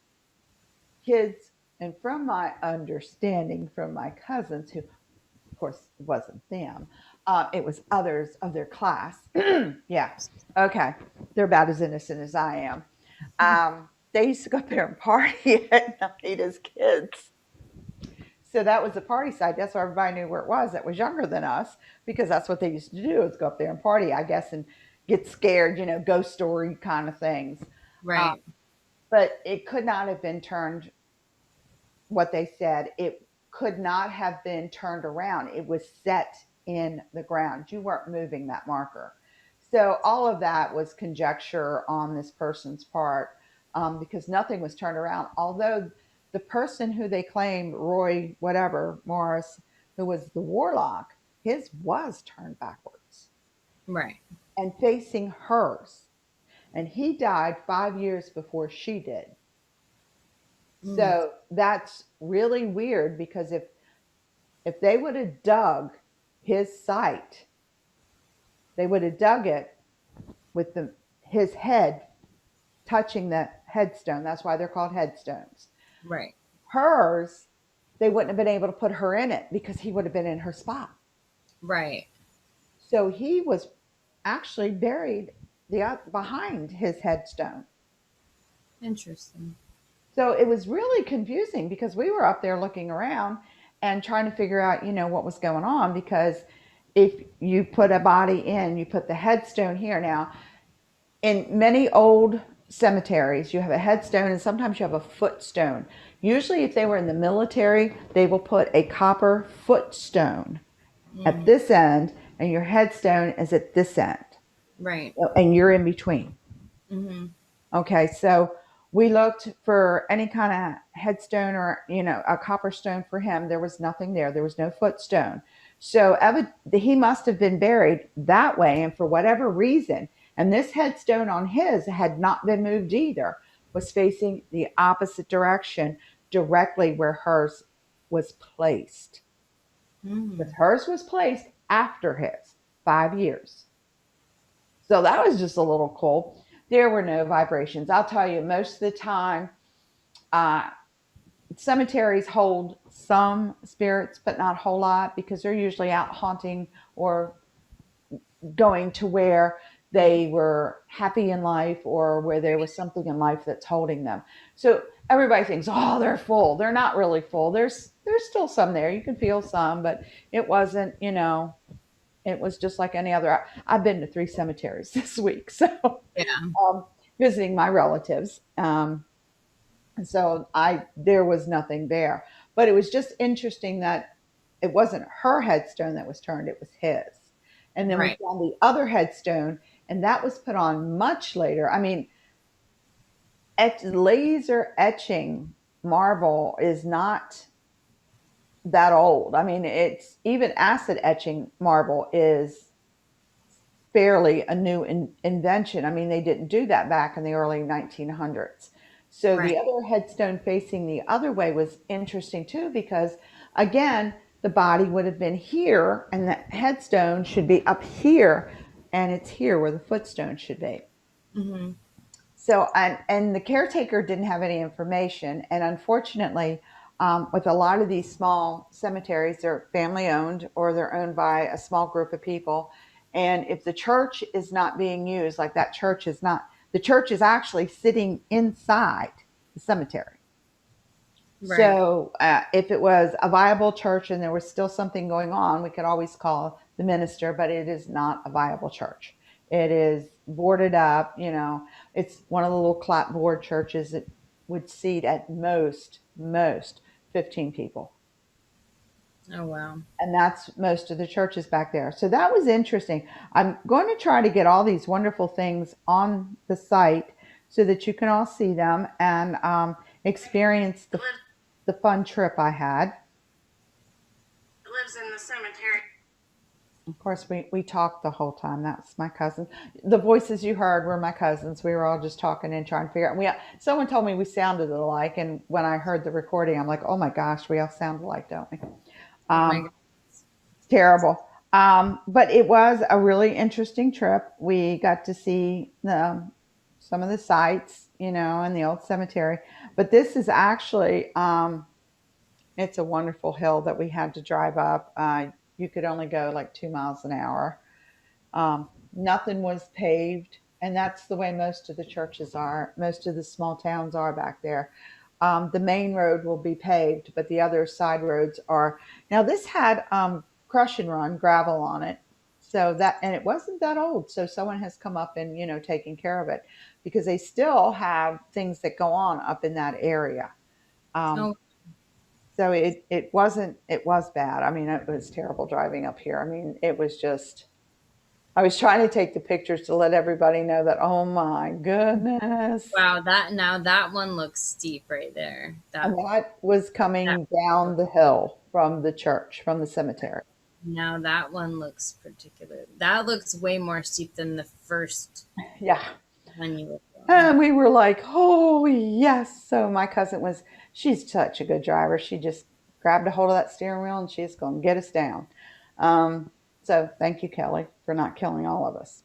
kids, and from my understanding from my cousins, who, of course, wasn't them, it was others of their class. Yeah, okay. They're about as innocent as I am. They used to go up there and party at night as kids. So that was the party side. That's why everybody knew where it was that was younger than us, because that's what they used to do, is go up there and party, I guess, and get scared, ghost story kind of things. Uh, Right. but it could not have been turned, what they said, it could not have been turned around. It was set in the ground. You weren't moving that marker. So all of that was conjecture on this person's part, because nothing was turned around. Although the person who they claimed, Roy, whatever, Morris, who was the warlock, his was turned backwards Right. and facing hers. And he died 5 years before she did. Mm. So that's really weird, because if they would have dug his site, they would have dug it with his head touching the headstone. That's why they're called headstones. Right. Hers, they wouldn't have been able to put her in it because he would have been in her spot. Right. So he was actually buried behind his headstone. Interesting. So it was really confusing because we were up there looking around and trying to figure out, what was going on. Because if you put a body in, you put the headstone here. Now, in many old cemeteries, you have a headstone and sometimes you have a footstone. Usually, if they were in the military, they will put a copper footstone at Mm. this end, and your headstone is at this end, Right. and you're in between. Hmm. Okay, so we looked for any kind of headstone or a copper stone for him. There was nothing there. There was no footstone. So he must have been buried that way, and for whatever reason, and this headstone on his had not been moved either, was facing the opposite direction, directly where hers was placed. Because Mm. hers was placed after his 5 years. So that was just a little cool. There were no vibrations. I'll tell you, most of the time, uh, cemeteries hold some spirits, but not a whole lot, because they're usually out haunting or going to where they were happy in life or where there was something in life that's holding them. So everybody thinks, oh, they're full. They're not really full. There's still some there. You can feel some, but it wasn't, it was just like any other. I've been to 3 cemeteries this week, so Yeah. um, visiting my relatives. So there was nothing there, but it was just interesting that it wasn't her headstone that was turned; it was his. And then we Right. found the other headstone, and that was put on much later. I mean, laser etching marble is not that old. I mean, it's even acid etching marble is fairly a new invention. I mean, they didn't do that back in the early 1900s. So the Right. other headstone facing the other way was interesting too, because again, the body would have been here, and the headstone should be up here, and it's here where the footstone should be. Mm-hmm. So, and the caretaker didn't have any information, and unfortunately, with a lot of these small cemeteries, they're family owned or they're owned by a small group of people. And if the church is not being used, like that church is not, the church is actually sitting inside the cemetery. Right. So, if it was a viable church and there was still something going on, we could always call the minister, but it is not a viable church. It is boarded up, it's one of the little clapboard churches that would seat at most 15 people. Oh, wow. And that's most of the churches back there. So that was interesting. I'm going to try to get all these wonderful things on the site so that you can all see them and experience the fun trip I had. Lives in the cemetery. Of course, we talked the whole time. That's my cousin. The voices you heard were my cousins. We were all just talking and trying to figure out. Someone told me we sounded alike, and when I heard the recording, I'm like, oh my gosh, we all sound alike, don't we? Oh my God. Terrible. But it was a really interesting trip. We got to see some of the sights, in the old cemetery. But this is actually, it's a wonderful hill that we had to drive up. You could only go like 2 miles an hour. Nothing was paved, and that's the way most of the churches are. Most of the small towns are back there. The main road will be paved, but the other side roads are. Now, this had crush and run gravel on it, and it wasn't that old. So someone has come up and taken care of it because they still have things that go on up in that area. Um, Oh, so it was bad. I mean, it was terrible driving up here. I mean, it was just. I was trying to take the pictures to let everybody know that. Oh my goodness. wow. That one looks steep right there. And that was That coming down the hill from the church, from the cemetery. Now that one looks particular. That looks way more steep than the first Yeah. one you were going. And we were like, oh, yes. So my cousin she's such a good driver. She just grabbed a hold of that steering wheel and she's going to get us down. So thank you, Kelly, for not killing all of us.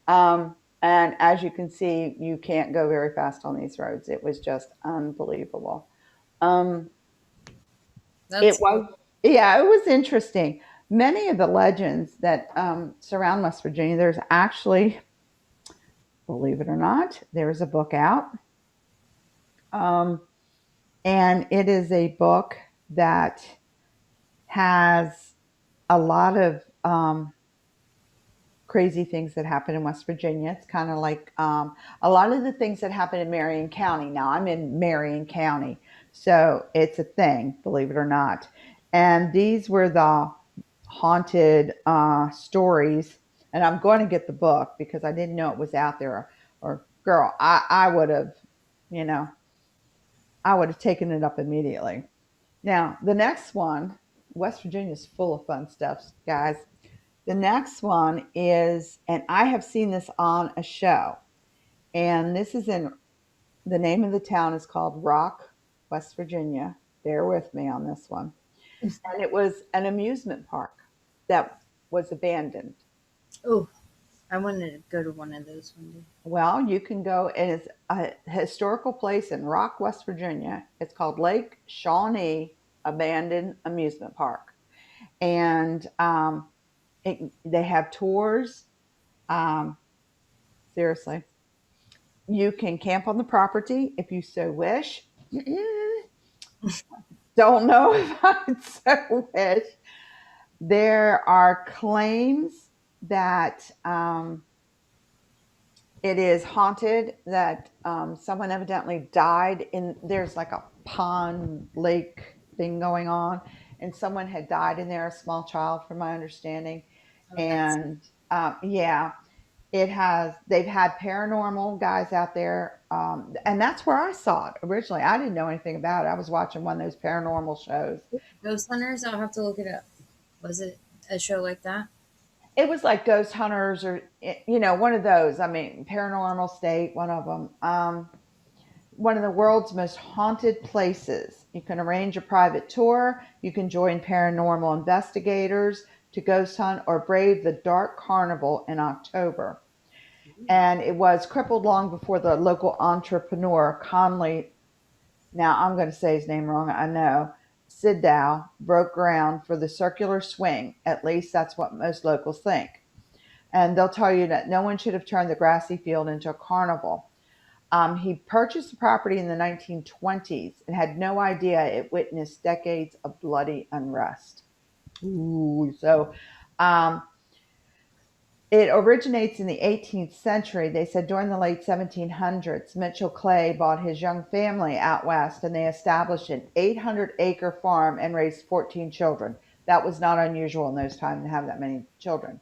And as you can see, you can't go very fast on these roads. It was just unbelievable. Um, it That's cool. was, yeah, it was interesting. Many of the legends that surround West Virginia, there's actually, believe it or not, there's a book out. Um, and it is a book that has a lot of crazy things that happen in West Virginia. It's kind of like a lot of the things that happen in Marion County. Now, I'm in Marion County, so it's a thing, believe it or not. And these were the haunted stories. And I'm going to get the book because I didn't know it was out there. Or, girl, I would have, you know, I would have taken it up immediately. Now, the next one, West Virginia is full of fun stuff, guys. The next one is, and I have seen this on a show, and this is the name of the town is called Rock, West Virginia. Bear with me on this one. And it was an amusement park that was abandoned. Oh, I wanted to go to one of those one day. Well, you can go, and it's a historical place in Rock, West Virginia. It's called Lake Shawnee Abandoned Amusement Park. And they have tours. Um, seriously. You can camp on the property if you so wish. Don't know if I so wish. There are claims that it is haunted, that someone evidently died there's like a pond lake thing going on, and someone had died in there, a small child, from my understanding. Oh, that's And yeah, they've had paranormal guys out there, and that's where I saw it originally. I didn't know anything about it. I was watching one of those paranormal shows. Ghost Hunters. I'll have to look it up. Was it a show like that? It was like Ghost Hunters, or one of those. I mean, Paranormal State, one of them. one of the world's most haunted places. You can arrange a private tour, you can join paranormal investigators to ghost hunt or brave the dark carnival in October. And it was crippled long before the local entrepreneur Conley, now I'm going to say his name wrong, I know, Siddow, broke ground for the circular swing. At least that's what most locals think. And they'll tell you that no one should have turned the grassy field into a carnival. He purchased the property in the 1920s and had no idea it witnessed decades of bloody unrest. Ooh, so um, it originates in the 18th century. They said during the late 1700s, Mitchell Clay bought his young family out west and they established an 800-acre farm and raised 14 children. That was not unusual in those times to have that many children.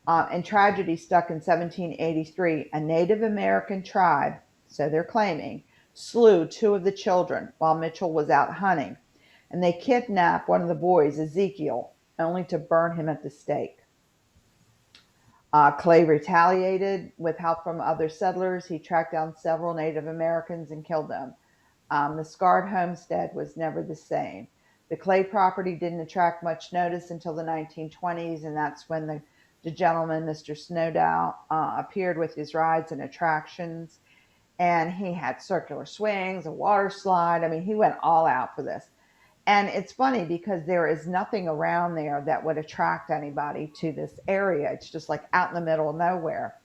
And tragedy struck in 1783. A Native American tribe, so they're claiming, slew two of the children while Mitchell was out hunting. And they kidnapped one of the boys, Ezekiel, only to burn him at the stake. Clay retaliated with help from other settlers. He tracked down several Native Americans and killed them. The scarred homestead was never the same. The Clay property didn't attract much notice until the 1920s, and that's when the gentleman, Mr. Snowdow, appeared with his rides and attractions. And he had circular swings, a water slide. I mean, he went all out for this. And it's funny because there is nothing around there that would attract anybody to this area. It's just like out in the middle of nowhere.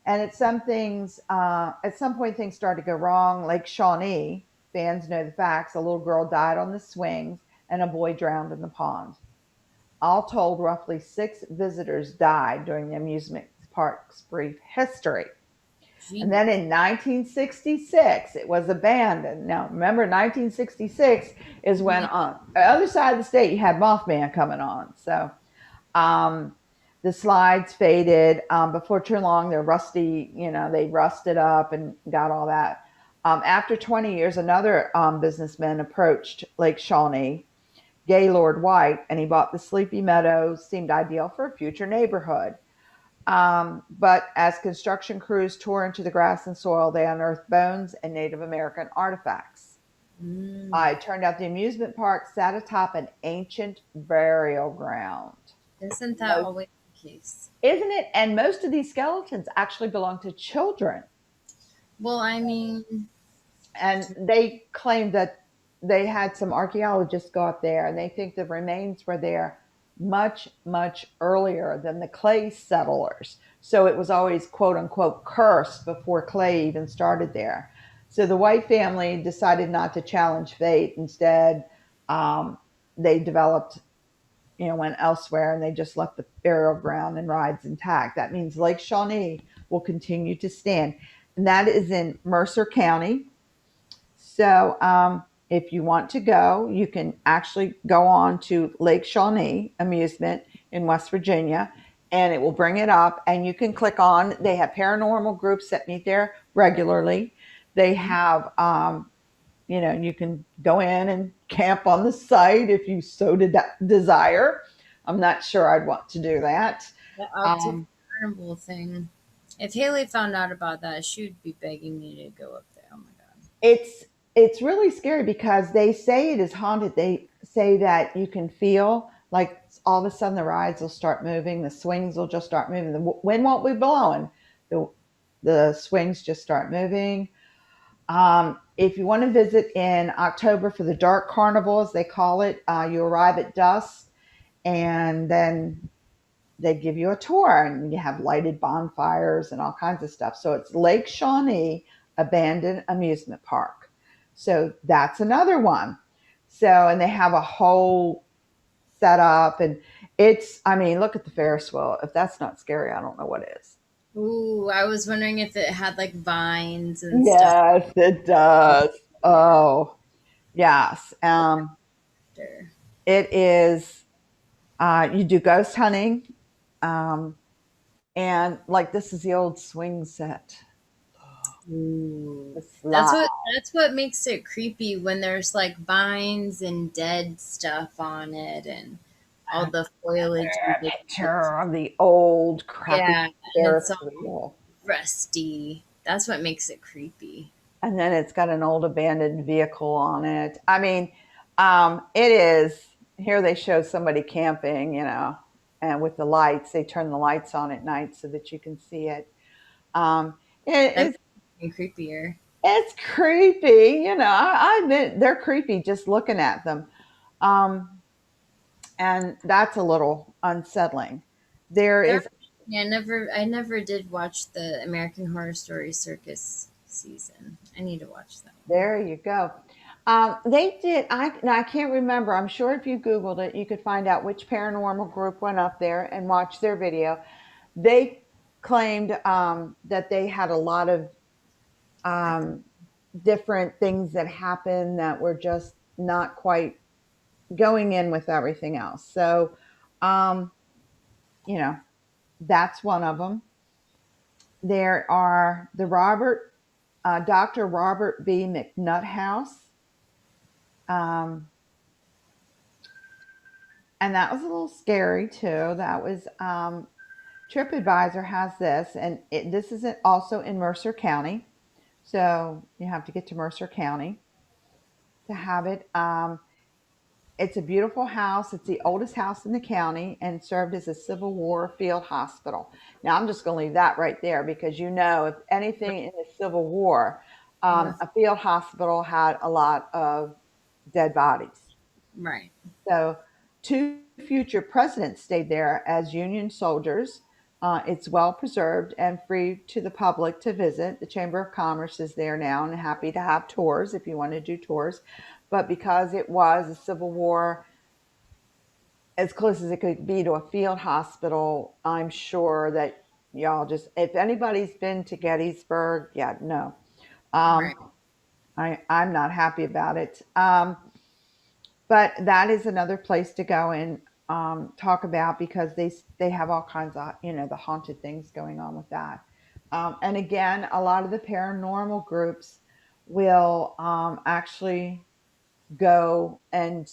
And at some point, things started to go wrong. Lake Shawnee, fans know the facts. A little girl died on the swings, and a boy drowned in the pond. All told, roughly 6 visitors died during the amusement park's brief history. And then in 1966, it was abandoned. Now, remember, 1966 is when on the other side of the state you had Mothman coming on. So the slides faded. Before too long, they're rusty. They rusted up and got all that. After 20 years, another businessman approached Lake Shawnee, Gaylord White, and he bought the Sleepy Meadows. Seemed ideal for a future neighborhood. But as construction crews tore into the grass and soil, they unearthed bones and Native American artifacts. It turned out the amusement park sat atop an ancient burial ground. Isn't that always the case? Isn't it? And most of these skeletons actually belong to children. Well, I mean... And they claimed that they had some archaeologists go up there, and they think the remains were there much, much earlier than the Clay settlers. So it was always, quote unquote, cursed before Clay even started there. So the White family decided not to challenge fate. Instead, they developed, went elsewhere, and they just left the burial ground and rides intact. That means Lake Shawnee will continue to stand. And that is in Mercer County. So, if you want to go, you can actually go on to Lake Shawnee Amusement in West Virginia, and it will bring it up, and you can click on. They have paranormal groups that meet there regularly. They have, you can go in and camp on the site if you so desire. I'm not sure I'd want to do that. The Arctic Carnival thing. If Haley found out about that, she would be begging me to go up there. Oh my God. It's really scary because they say it is haunted. They say that you can feel like all of a sudden the rides will start moving, the swings will just start moving. The wind won't be blowing. The swings just start moving. If you want to visit in October for the Dark Carnival, as they call it, you arrive at dusk, and then they give you a tour, and you have lighted bonfires and all kinds of stuff. So it's Lake Shawnee Abandoned Amusement Park. So that's another one. So, and they have a whole setup, and look at the Ferris wheel. If that's not scary, I don't know what is. Ooh, I was wondering if it had like vines and stuff. Yes, it does. Oh, yes. It is, you do ghost hunting. And like, this is the old swing set. Ooh. That's what makes it creepy when there's like vines and dead stuff on it and all the foliage. Picture of the old crappy and Ferris it's all wheel. rusty. That's what makes it creepy. and then it's got an old abandoned vehicle on it. I mean, it is. Here they show somebody camping, and with the lights, they turn the lights on at night so that you can see it. Um, That's it's even creepier. it's creepy, I admit they're creepy just looking at them, um, and that's a little unsettling. There There, is yeah, I never did watch the American Horror Story Circus season. I need to watch that one. There you go. They did. Now I can't remember. I'm sure if you Googled it, you could find out which paranormal group went up there and watched their video. They claimed that they had a lot of um, different things that happened that were just not quite going in with everything else. So, um, you know, that's one of them. There are the Dr. Robert B. McNutt House. Um, and that was a little scary too. That was TripAdvisor has this, and this is also in Mercer County. So you have to get to Mercer County to have it. It's a beautiful house. It's the oldest house in the county and served as a Civil War field hospital. Now, I'm just going to leave that right there because if anything in the Civil War, Ugh, a field hospital had a lot of dead bodies. right. So, two future presidents stayed there as Union soldiers. It's well preserved and free to the public to visit. The Chamber of Commerce is there now and happy to have tours if you want to do tours. But because it was a Civil War, as close as it could be to a field hospital, I'm sure that y'all just, if anybody's been to Gettysburg, yeah, no. Um, Right. I'm not happy about it. But that is another place to go and talk about because they have all kinds of the haunted things going on with that. And again, a lot of the paranormal groups will actually go and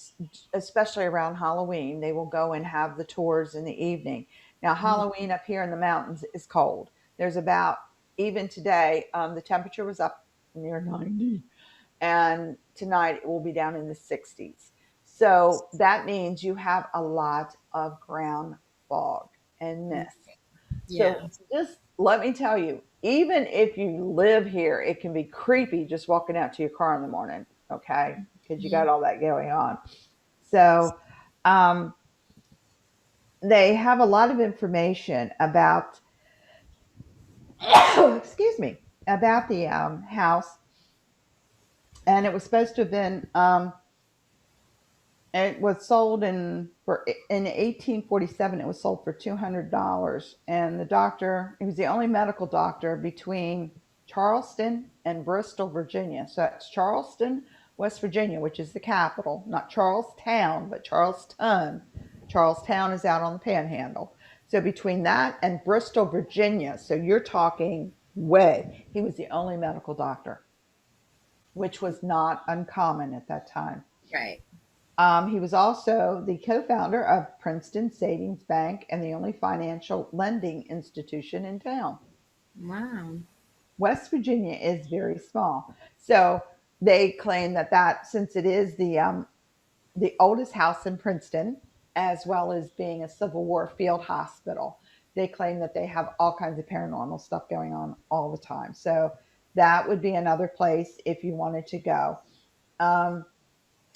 especially around Halloween, they will go and have the tours in the evening. Now, Mhm. Halloween up here in the mountains is cold. There's about even today, the temperature was up near 90 and tonight it will be down in the 60s. So that means you have a lot of ground fog and mist. So Yeah. just let me tell you, even if you live here, it can be creepy just walking out to your car in the morning, okay? Because you got Mhm. all that going on. So um, they have a lot of information about, excuse me, about the house, and it was supposed to have been it was sold in 1847. It was sold for $200, and the doctor, he was the only medical doctor between Charleston and Bristol, Virginia. So that's Charleston, West Virginia, which is the capital, not Charlestown, but Charleston. Charlestown is out on the Panhandle. So between that and Bristol, Virginia, so you're talking way. He was the only medical doctor, which was not uncommon at that time. Right. He was also the co founder of Princeton Savings Bank and the only financial lending institution in town. Wow. West Virginia is very small. So they claim that since it is the oldest house in Princeton, as well as being a Civil War field hospital, they claim that they have all kinds of paranormal stuff going on all the time. So that would be another place if you wanted to go. Um,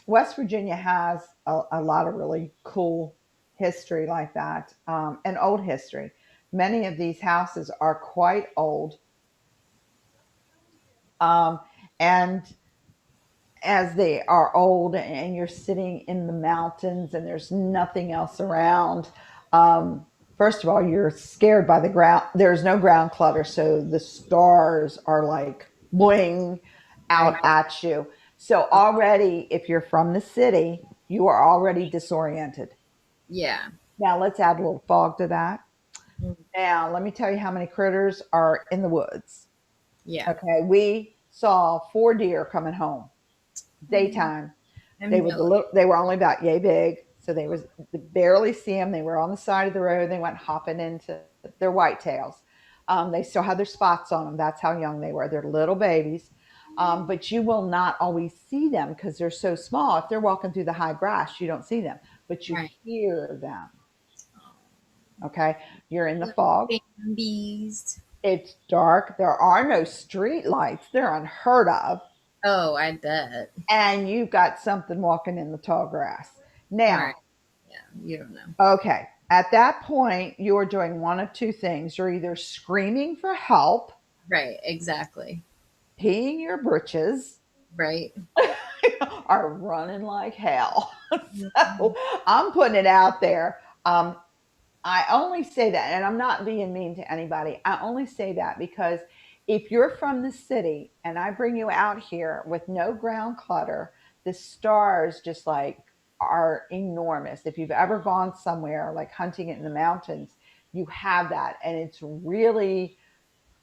West Virginia has a lot of really cool history like that, and old history. Many of these houses are quite old, um, and as they are old and you're sitting in the mountains and there's nothing else around, um, first of all, you're scared by the ground. There's no ground clutter, so the stars are like bling Right. out at you. So already, if you're from the city, you are already disoriented. Yeah. Now let's add a little fog to that. Mm. Now let me tell you how many critters are in the woods. Yeah. Okay, we saw 4 deer coming home Mm. daytime. They I'm were jealous. they were only about yay big, so they was barely see them. They were on the side of the road. They went hopping into their whitetails. They still had their spots on them. That's how young they were. They're little babies. But you will not always see them because they're so small. If they're walking through the high grass, you don't see them, but you Right. hear them. Okay. You're in the fog. Bambies. It's dark. There are no street lights. They're unheard of. Oh, I bet. And you've got something walking in the tall grass. Now, Right. Yeah, you don't know. okay. At that point, you're doing one of two things. You're either screaming for help, Right, exactly. peeing your britches, Right. or running like hell. Mhm. So I'm putting it out there. I only say that, and I'm not being mean to anybody. I only say that because if you're from the city and I bring you out here with no ground clutter, the stars just like are enormous. If you've ever gone somewhere like hunting it in the mountains, you have that. And it's really,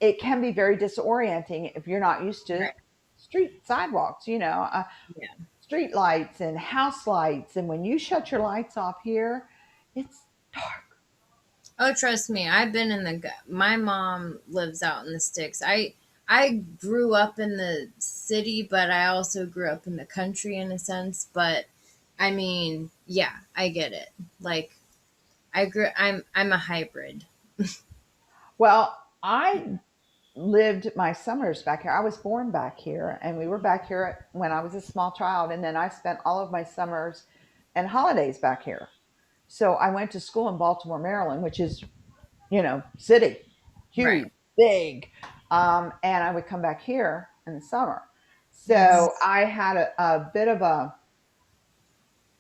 it can be very disorienting if you're not used to Right. street sidewalks, Yeah. street lights and house lights. And when you shut your lights off here, it's dark. Oh, trust me, I've been in my mom lives out in the sticks. I grew up in the city, but I also grew up in the country in a sense, but I mean, yeah, I get it. Like I'm a hybrid. Well, I lived my summers back here. I was born back here, and we were back here when I was a small child. And then I spent all of my summers and holidays back here. So I went to school in Baltimore, Maryland, which is, city, Right. huge, big. And I would come back here in the summer. Mhm. So I had a bit of a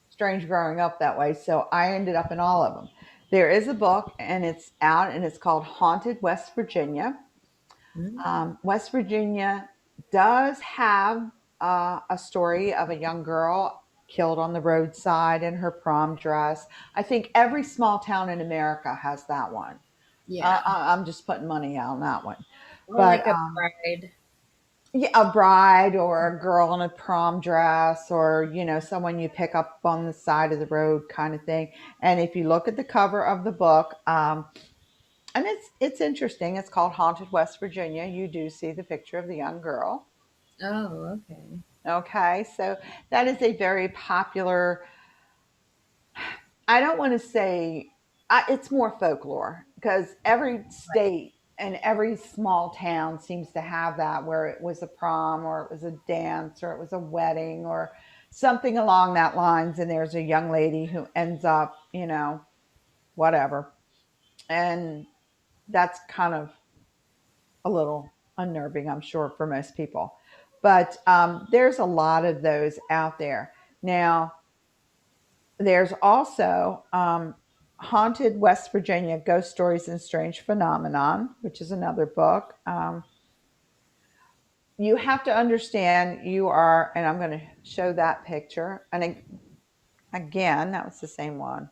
strange growing up that way. So I ended up in all of them. There is a book, and it's out, and it's called Haunted West Virginia. West Virginia does have a story of a young girl killed on the roadside in her prom dress. I think every small town in America has that one. Yeah. I'm just putting money out on that one. Or But like a bride. yeah, a bride or a girl in a prom dress, or someone you pick up on the side of the road kind of thing. And if you look at the cover of the book, and it's interesting. It's called Haunted West Virginia. You do see the picture of the young girl. Oh, okay. Okay, so that is a very popular. I don't want to say it's more folklore because every state and every small town seems to have that, where it was a prom or it was a dance or it was a wedding or something along that lines. And there's a young lady who ends up, whatever. And that's kind of a little unnerving, I'm sure, for most people. But there's a lot of those out there. Now, there's also Haunted West Virginia Ghost Stories and Strange Phenomenon, which is another book. You have to understand you are, and I'm going to show that picture. And again, that was the same one.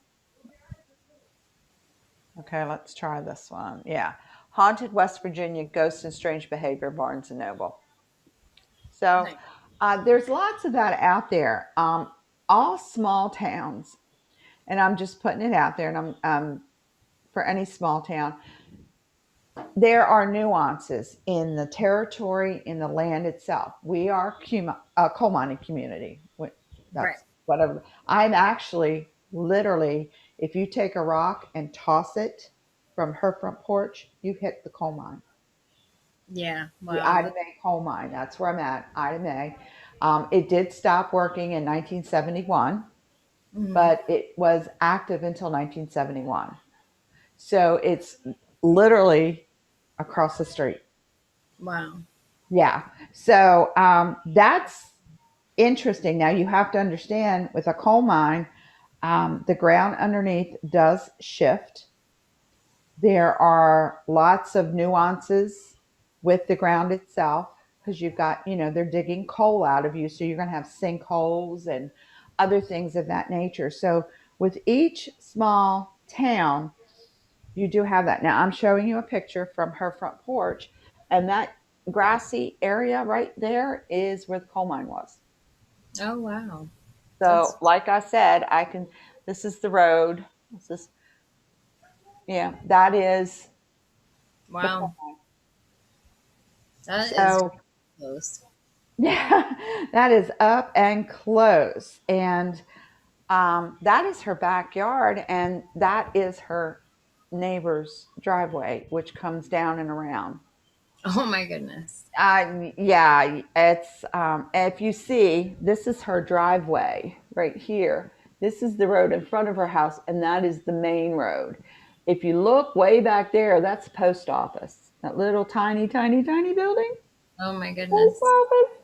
Okay, let's try this one. Yeah. Haunted West Virginia Ghosts and Strange Behavior, Barnes and Noble. So Nice. there's lots of that out there. All small towns, and I'm just putting it out there, and for any small town, there are nuances in the territory, in the land itself. We are a coal mining community. Right. That's whatever. I'm actually literally, if you take a rock and toss it from her front porch, you hit the coal mine. Yeah. The Wow. Ida May coal mine. That's where I'm at, Ida May. It did stop working in 1971, Mhm. but it was active until 1971. So it's literally across the street. Wow. Yeah. So that's interesting. Now you have to understand with a coal mine, the ground underneath does shift. There are lots of nuances with the ground itself because you've got, they're digging coal out of you. So you're going to have sinkholes and other things of that nature. So with each small town, you do have that. Now I'm showing you a picture from her front porch, and that grassy area right there is where the coal mine was. Oh, wow. So, That's like I said, I can. This is the road. This is yeah. That is the coal wow. mine. That is So close. Yeah, that is up and close. And that is her backyard, and that is her neighbor's driveway, which comes down and around. Oh my goodness. Yeah, it's if you see, this is her driveway right here. This is the road in front of her house, and that is the main road. If you look way back there, that's the post office. That little tiny, tiny, tiny building, Oh my post goodness. office.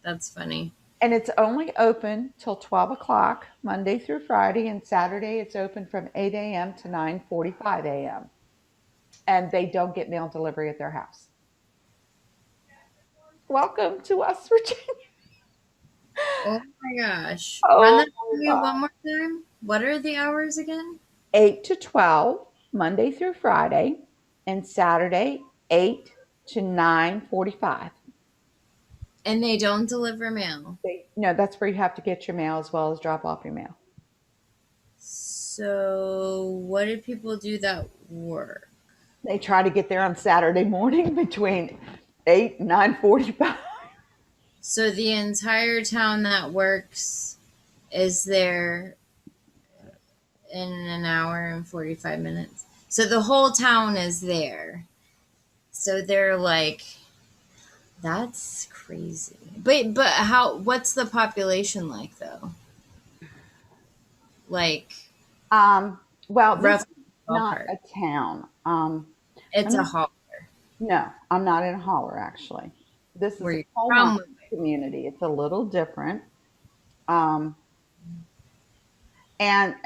That's funny. And it's only open till 12 o'clock, Monday through Friday, and Saturday it's open from 8 a.m. to 9:45 a.m. And they don't get mail delivery at their house. Welcome to West Virginia. Oh my gosh. Run Oh that for my me God. one more time. What are the hours again? 8 to 12, Monday through Friday, and Saturday, 8 to 9:45. And they don't deliver mail. No, that's where you have to get your mail as well as drop off your mail. So, what do people do that work? They try to get there on Saturday morning between 8 and 9:45. So, the entire town that works is there in an hour and 45 minutes. So, the whole town is there. So, they're like, that's crazy. But how, what's the population like though? Like, Um, well, this rough is not ballpark. a town. Let It's a me, holler no, I'm not in a holler actually. This is where a you're coal from. mining community. It's a little different. Um, and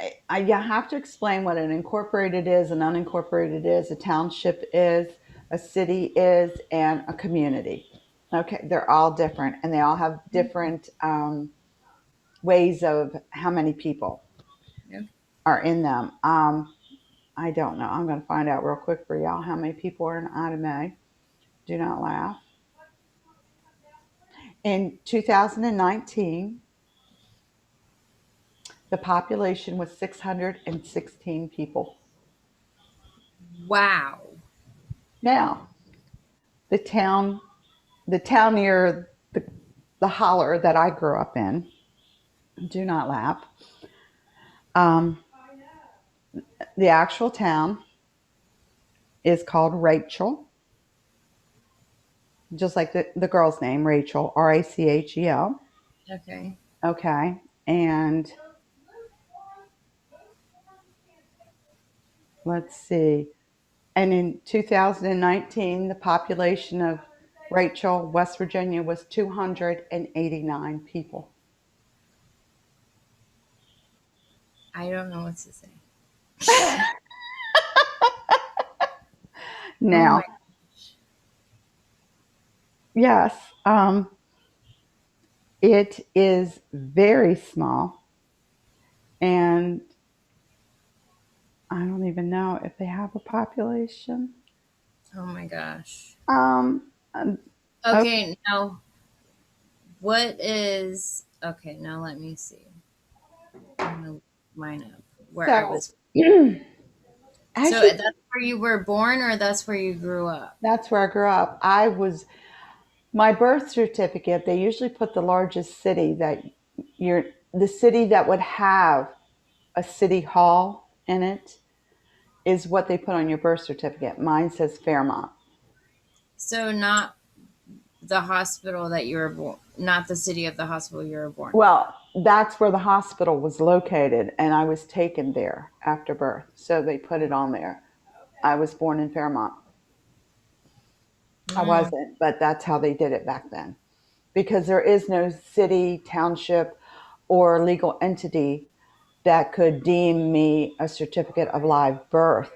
you have to explain what an incorporated is, an unincorporated is, a township is, a city is, and a community. Okay, they're all different, and they all have different ways of how many people Yeah. are in them. I don't know. I'm going to find out real quick for y'all how many people are in Ida May. Do not laugh. In 2019, the population was 616 people. Wow. Now, the town, the town near the holler that I grew up in, do not laugh. Um, the actual town is called Rachel, just like the girl's name, Rachel, Rachel. Okay. Okay. And let's see. And in 2019, the population of Rachel, West Virginia, was 289 people. I don't know what to say. Oh my. Now, yes, it is very small, and I don't even know if they have a population. Oh my gosh. Um, um, oh, Okay, now what is okay, now let me see. I'm gonna look mine up where I so, was. as So you, that's where you were born or that's where you grew up? that's where I grew up. My birth certificate, they usually put the largest city that you're, the city that would have a city hall in it is what they put on your birth certificate. Mine says Fairmont. So not the hospital that you were born, not the city of the hospital you were born. Well, that's where the hospital was located, and I was taken there after birth. So they put it on there. I was born in Fairmont. I Mm, wasn't, but that's how they did it back then. Because there is no city, township, or legal entity that could deem me a certificate of live birth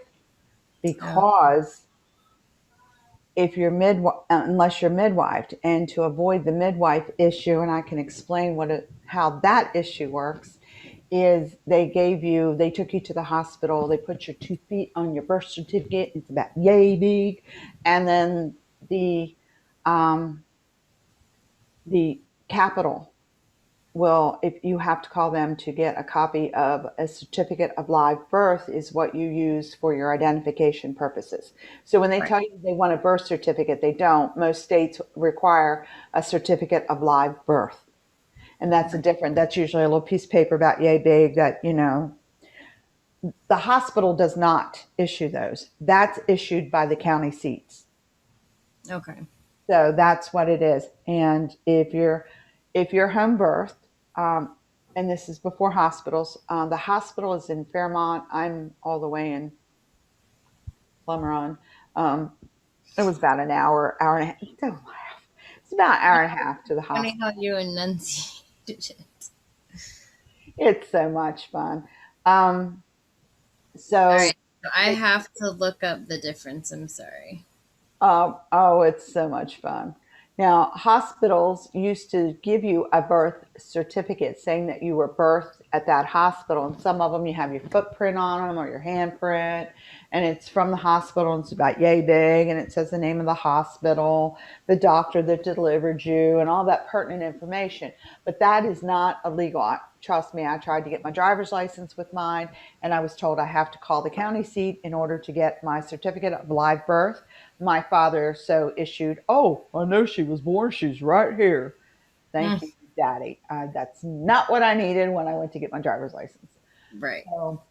oh, because if you're unless you're midwifed, and to avoid the midwife issue, and I can explain how that issue works, is they took you to the hospital, they put your 2 feet on your birth certificate, it's about yay big, and then the um, the capital will, if you have to call them to get a copy of a certificate of live birth, is what you use for your identification purposes. So when they Right. tell you they want a birth certificate, they don't. Most states require a certificate of live birth. And that's a Right. different, that's usually a little piece of paper about yay big that, the hospital does not issue those. That's issued by the county seats. Okay. So that's what it is. And if you're home birthed, and this is before hospitals, the hospital is in Fairmont. I'm all the way in Plummeron. Um, it was about an hour, hour and a half. Don't laugh. It's about an hour and a half to the Funny hospital. how you enunciated it. It's so much fun. All So right. So I they have to look up the difference. I'm sorry. Oh, it's so much fun. Now, hospitals used to give you a birth certificate saying that you were birthed at that hospital. And some of them you have your footprint on them or your handprint, and it's from the hospital. And it's about yay big, and it says the name of the hospital, the doctor that delivered you, and all that pertinent information. But that is not illegal. Trust me, I tried to get my driver's license with mine, and I was told I have to call the county seat in order to get my certificate of live birth. My father so issued, "Oh, I know she was born. She's right here." Mm, Thank you, Daddy. That's not what I needed when I went to get my driver's license. right. So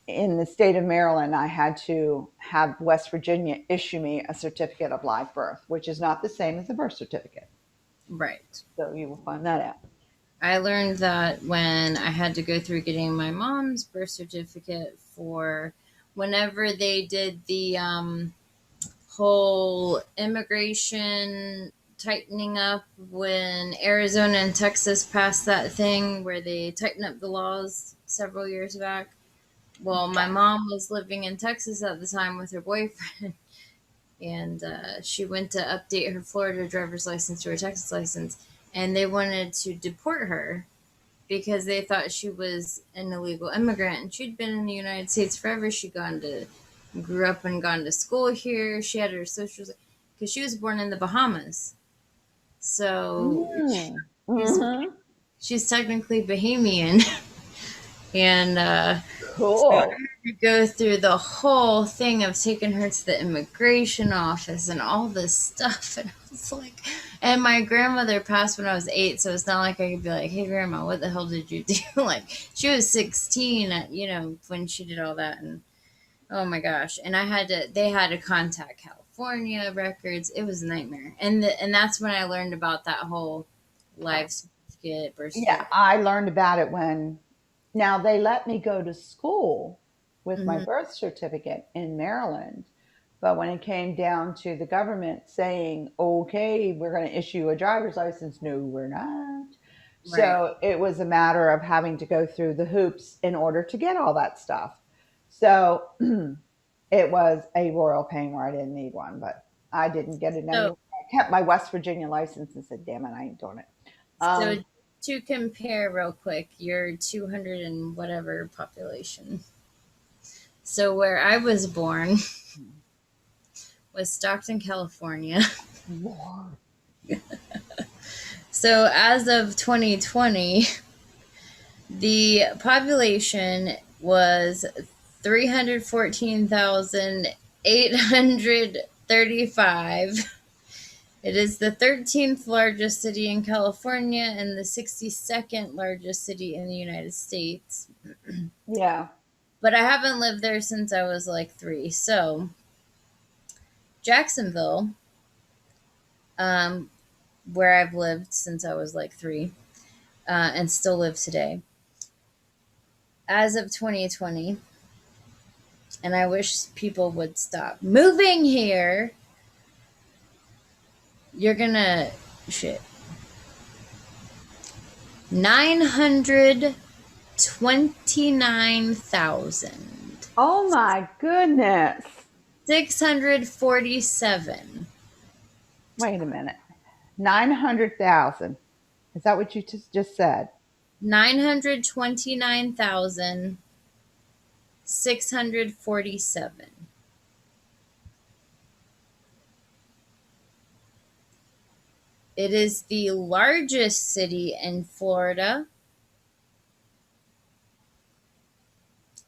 in the state of Maryland, I had to have West Virginia issue me a certificate of live birth, which is not the same as a birth certificate. Right. So you will find that out. I learned that when I had to go through getting my mom's birth certificate for whenever they did the whole immigration tightening up when Arizona and Texas passed that thing where they tightened up the laws several years back. Well, my mom was living in Texas at the time with her boyfriend, and she went to update her Florida driver's license to her Texas license, and they wanted to deport her because they thought she was an illegal immigrant. And she'd been in the United States forever. Grew up and gone to school here. She had her social, because she was born in the Bahamas. So Mm. she's, Hmm. she's technically Bahamian. And so I Cool. had to go through the whole thing of taking her to the immigration office and all this stuff. And I was like, and my grandmother passed when I was 8, so it's not like I could be like, "Hey, grandma, what the hell did you do?" Like, she was 16, when she did all that. And oh my gosh. And they had to contact California records. It was a nightmare. And that's when I learned about that whole life certificate, birth Yeah, certificate. I learned about it now they let me go to school with my Hmm. birth certificate in Maryland. But when it came down to the government saying, okay, we're going to issue a driver's license, no, we're not. Right. So it was a matter of having to go through the hoops in order to get all that stuff. So it was a royal pain where I didn't need one, but I didn't get it So anyway. I kept my West Virginia license and said, damn it, I ain't doing it. So Um, to compare real quick, your 200 and whatever population. So where I was born was Stockton, California. Lord. So as of 2020, the population was 314,835. It is the 13th largest city in California and the 62nd largest city in the United States. Yeah. But I haven't lived there since I was like 3. So Jacksonville, um, where I've lived since I was like 3, and still live today, as of 2020, and I wish people would stop moving here. You're gonna shit 929,647. Oh my goodness. Wait a minute. 900,000. Is that what you just said? 929,647. It is the largest city in Florida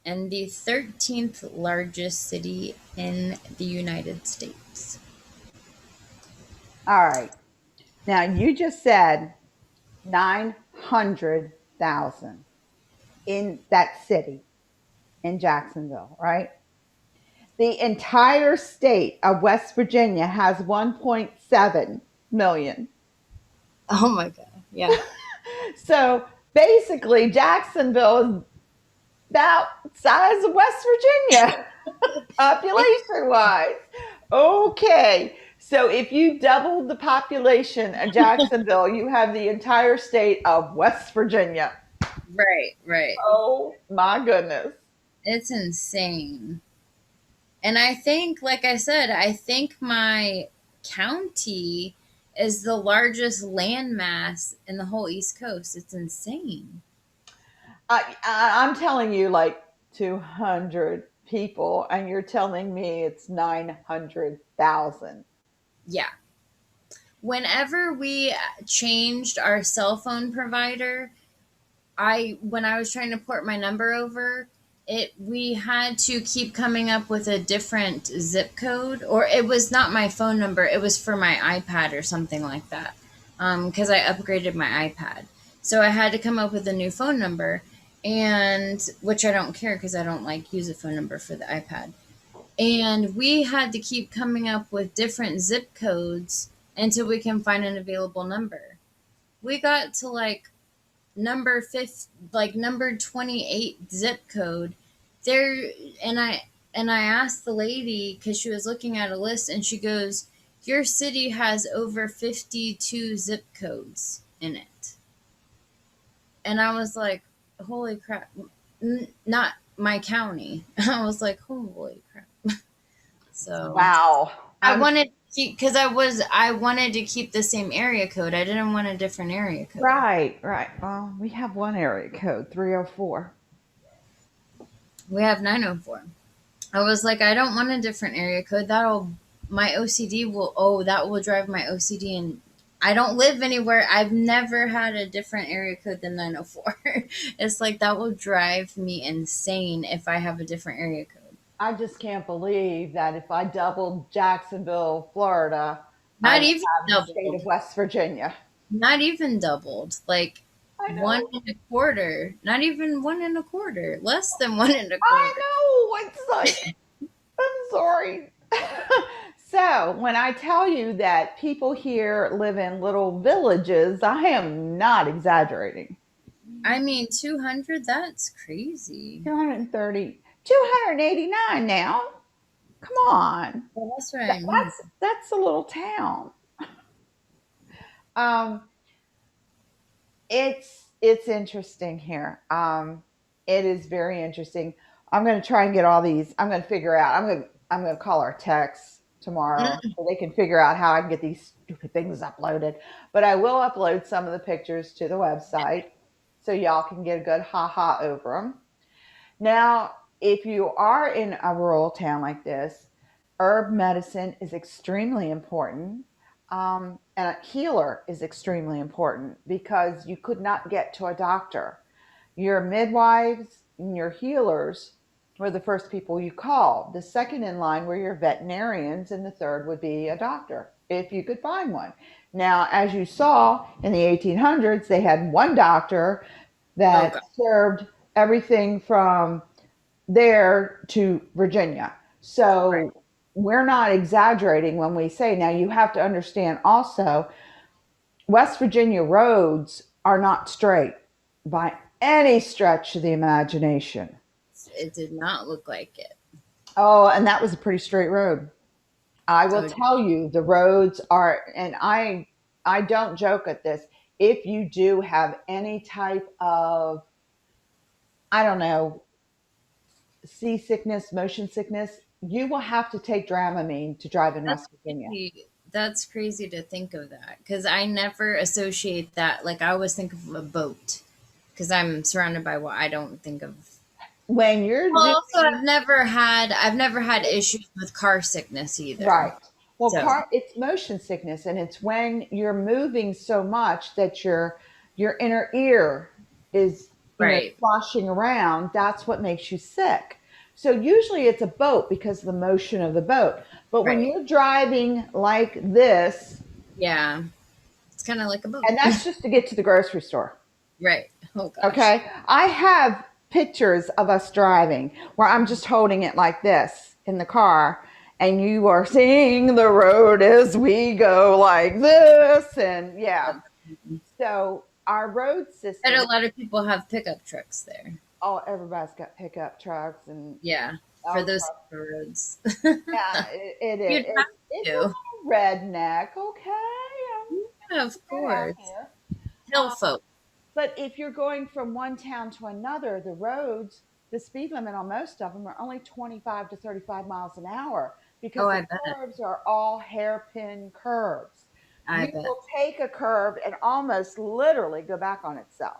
and the 13th largest city in the United States. All right. Now, you just said 900,000 in that city in Jacksonville, right? The entire state of West Virginia has 1.7 million. Oh my God. Yeah. So basically, Jacksonville is about size of West Virginia, population wise. Okay. So if you doubled the population of Jacksonville, you have the entire state of West Virginia. Right, right. Oh my goodness. It's insane. And I think, like I said, I think my county is the largest landmass in the whole East Coast. It's insane. I'm telling you, like 200 people, and you're telling me it's 900,000. Yeah. Whenever we changed our cell phone provider, when I was trying to port my number over, we had to keep coming up with a different zip code, or it was not my phone number, it was for my iPad or something like that. Because I upgraded my iPad. So I had to come up with a new phone number, and which I don't care because I don't like use a phone number for the iPad. And we had to keep coming up with different zip codes until we can find an available number. We got to like number 28 zip code there, and I asked the lady because she was looking at a list, and she goes, your city has over 52 zip codes in it. And I was like, holy crap. Not my county. I was like, holy crap. So Wow. I wanted to keep, because I wanted to keep the same area code. I didn't want a different area code. Right, right. Well, we have one area code, 304. We have 904. I was like, I don't want a different area code. My OCD that will drive my OCD. And I don't live anywhere. I've never had a different area code than 904. It's like, that will drive me insane if I have a different area code. I just can't believe that if I doubled Jacksonville, Florida, I Not would even have the state doubled. of West Virginia. Not even doubled. Like I one know. and a quarter. Not even 1.25. Less than 1.25. I know. It's like, I'm sorry. So, when I tell you that people here live in little villages, I am not exaggerating. I mean, 200, that's crazy. 230, 289 now. Come on. Well, that's what I mean. That's a little town. Um, it's interesting here. It is very interesting. I'm going to try and get all these. I'm going to figure out. I'm going to call our techs tomorrow so they can figure out how I can get these stupid things uploaded. But I will upload some of the pictures to the website so y'all can get a good ha ha over them. Now, if you are in a rural town like this, herb medicine is extremely important. And a healer is extremely important because you could not get to a doctor. Your midwives and your healers were the first people you called. The second in line were your veterinarians, and the third would be a doctor, if you could find one. Now, as you saw in the 1800s, they had one doctor that served everything from there to Virginia. So Right. we're not exaggerating when we say, now you have to understand also, West Virginia roads are not straight by any stretch of the imagination. It did not look like it. Oh, and that was a pretty straight road. I will Oh, tell you, the roads are, and I don't joke at this. If you do have any type of, I don't know, seasickness, motion sickness, you will have to take Dramamine to drive in that's West Virginia. crazy. That's crazy to think of that because I never associate that. Like, I always think of a boat because I'm surrounded by what I don't think of. When you're Well, also, doing I've never had issues with car sickness either. right, Well, So, it's motion sickness, and it's when you're moving so much that your inner ear is, right, sloshing around. That's what makes you sick. So usually it's a boat because of the motion of the boat. But when right. you're driving like this, Yeah. It's kind of like a boat. and that's just to get to the grocery store. Right. Oh gosh. Okay. I have pictures of us driving where I'm just holding it like this in the car, and you are seeing the road as we go like this. And yeah. So our road And a system, lot of people have pickup trucks there. oh, everybody's got pickup trucks and Yeah. For oh, those roads. yeah, it is. You'd have It's a to. little redneck. Okay. Yeah, of Get out course. here. Hill folk. But if you're going from one town to another, the roads, the speed limit on most of them are only 25 to 35 miles an hour because Oh, the I bet. curves are all hairpin curves. I You bet. will take a curve and almost literally go back on itself.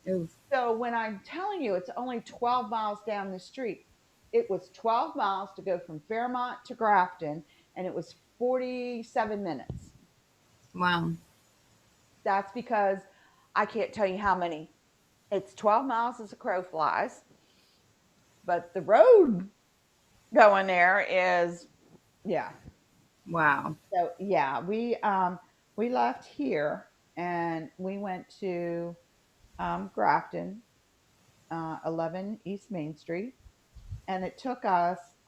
Ooh, So when I'm telling you it's only 12 miles down the street, it was 12 miles to go from Fairmont to Grafton, and it was 47 minutes. wow. That's because I can't tell you how many. It's 12 miles as a crow flies, but the road going there is, yeah. Wow. So yeah, we left here and we went to Grafton, 11 East Main Street, and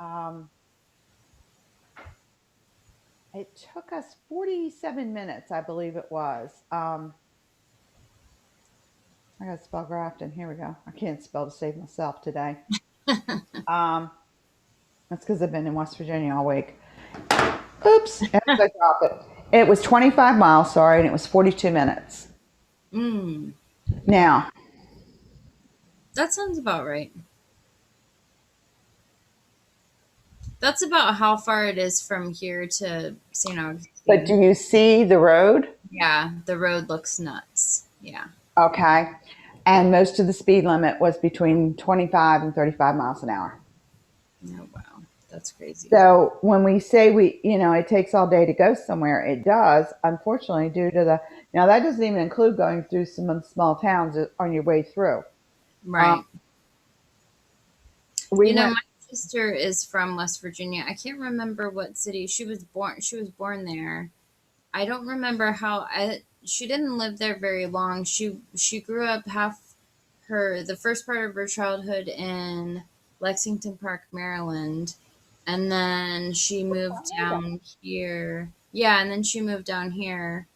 um, it took us 47 minutes, I believe it was. I got to spell Grafton. Here we go. I can't spell to save myself today. Um, that's because I've been in West Virginia all week. Oops, as I drop it. It was 25 miles, sorry, and it was 42 minutes. Mm, Now, that sounds about right. That's about how far it is from here to St. but do Augustine. you see the road? Yeah, the road looks nuts. Yeah. Okay. And most of the speed limit was between 25 and 35 miles an hour. Oh, wow. That's crazy. So when we say it takes all day to go somewhere, it does, unfortunately, due to now that doesn't even include going through some of the small towns on your way through. Um, Right. we went, My sister is from West Virginia. I can't remember what city she was born. She was born there. I don't remember how. She didn't live there very long. She grew up the first part of her childhood in Lexington Park, Maryland, and then she moved down here. Yeah, and then she moved down here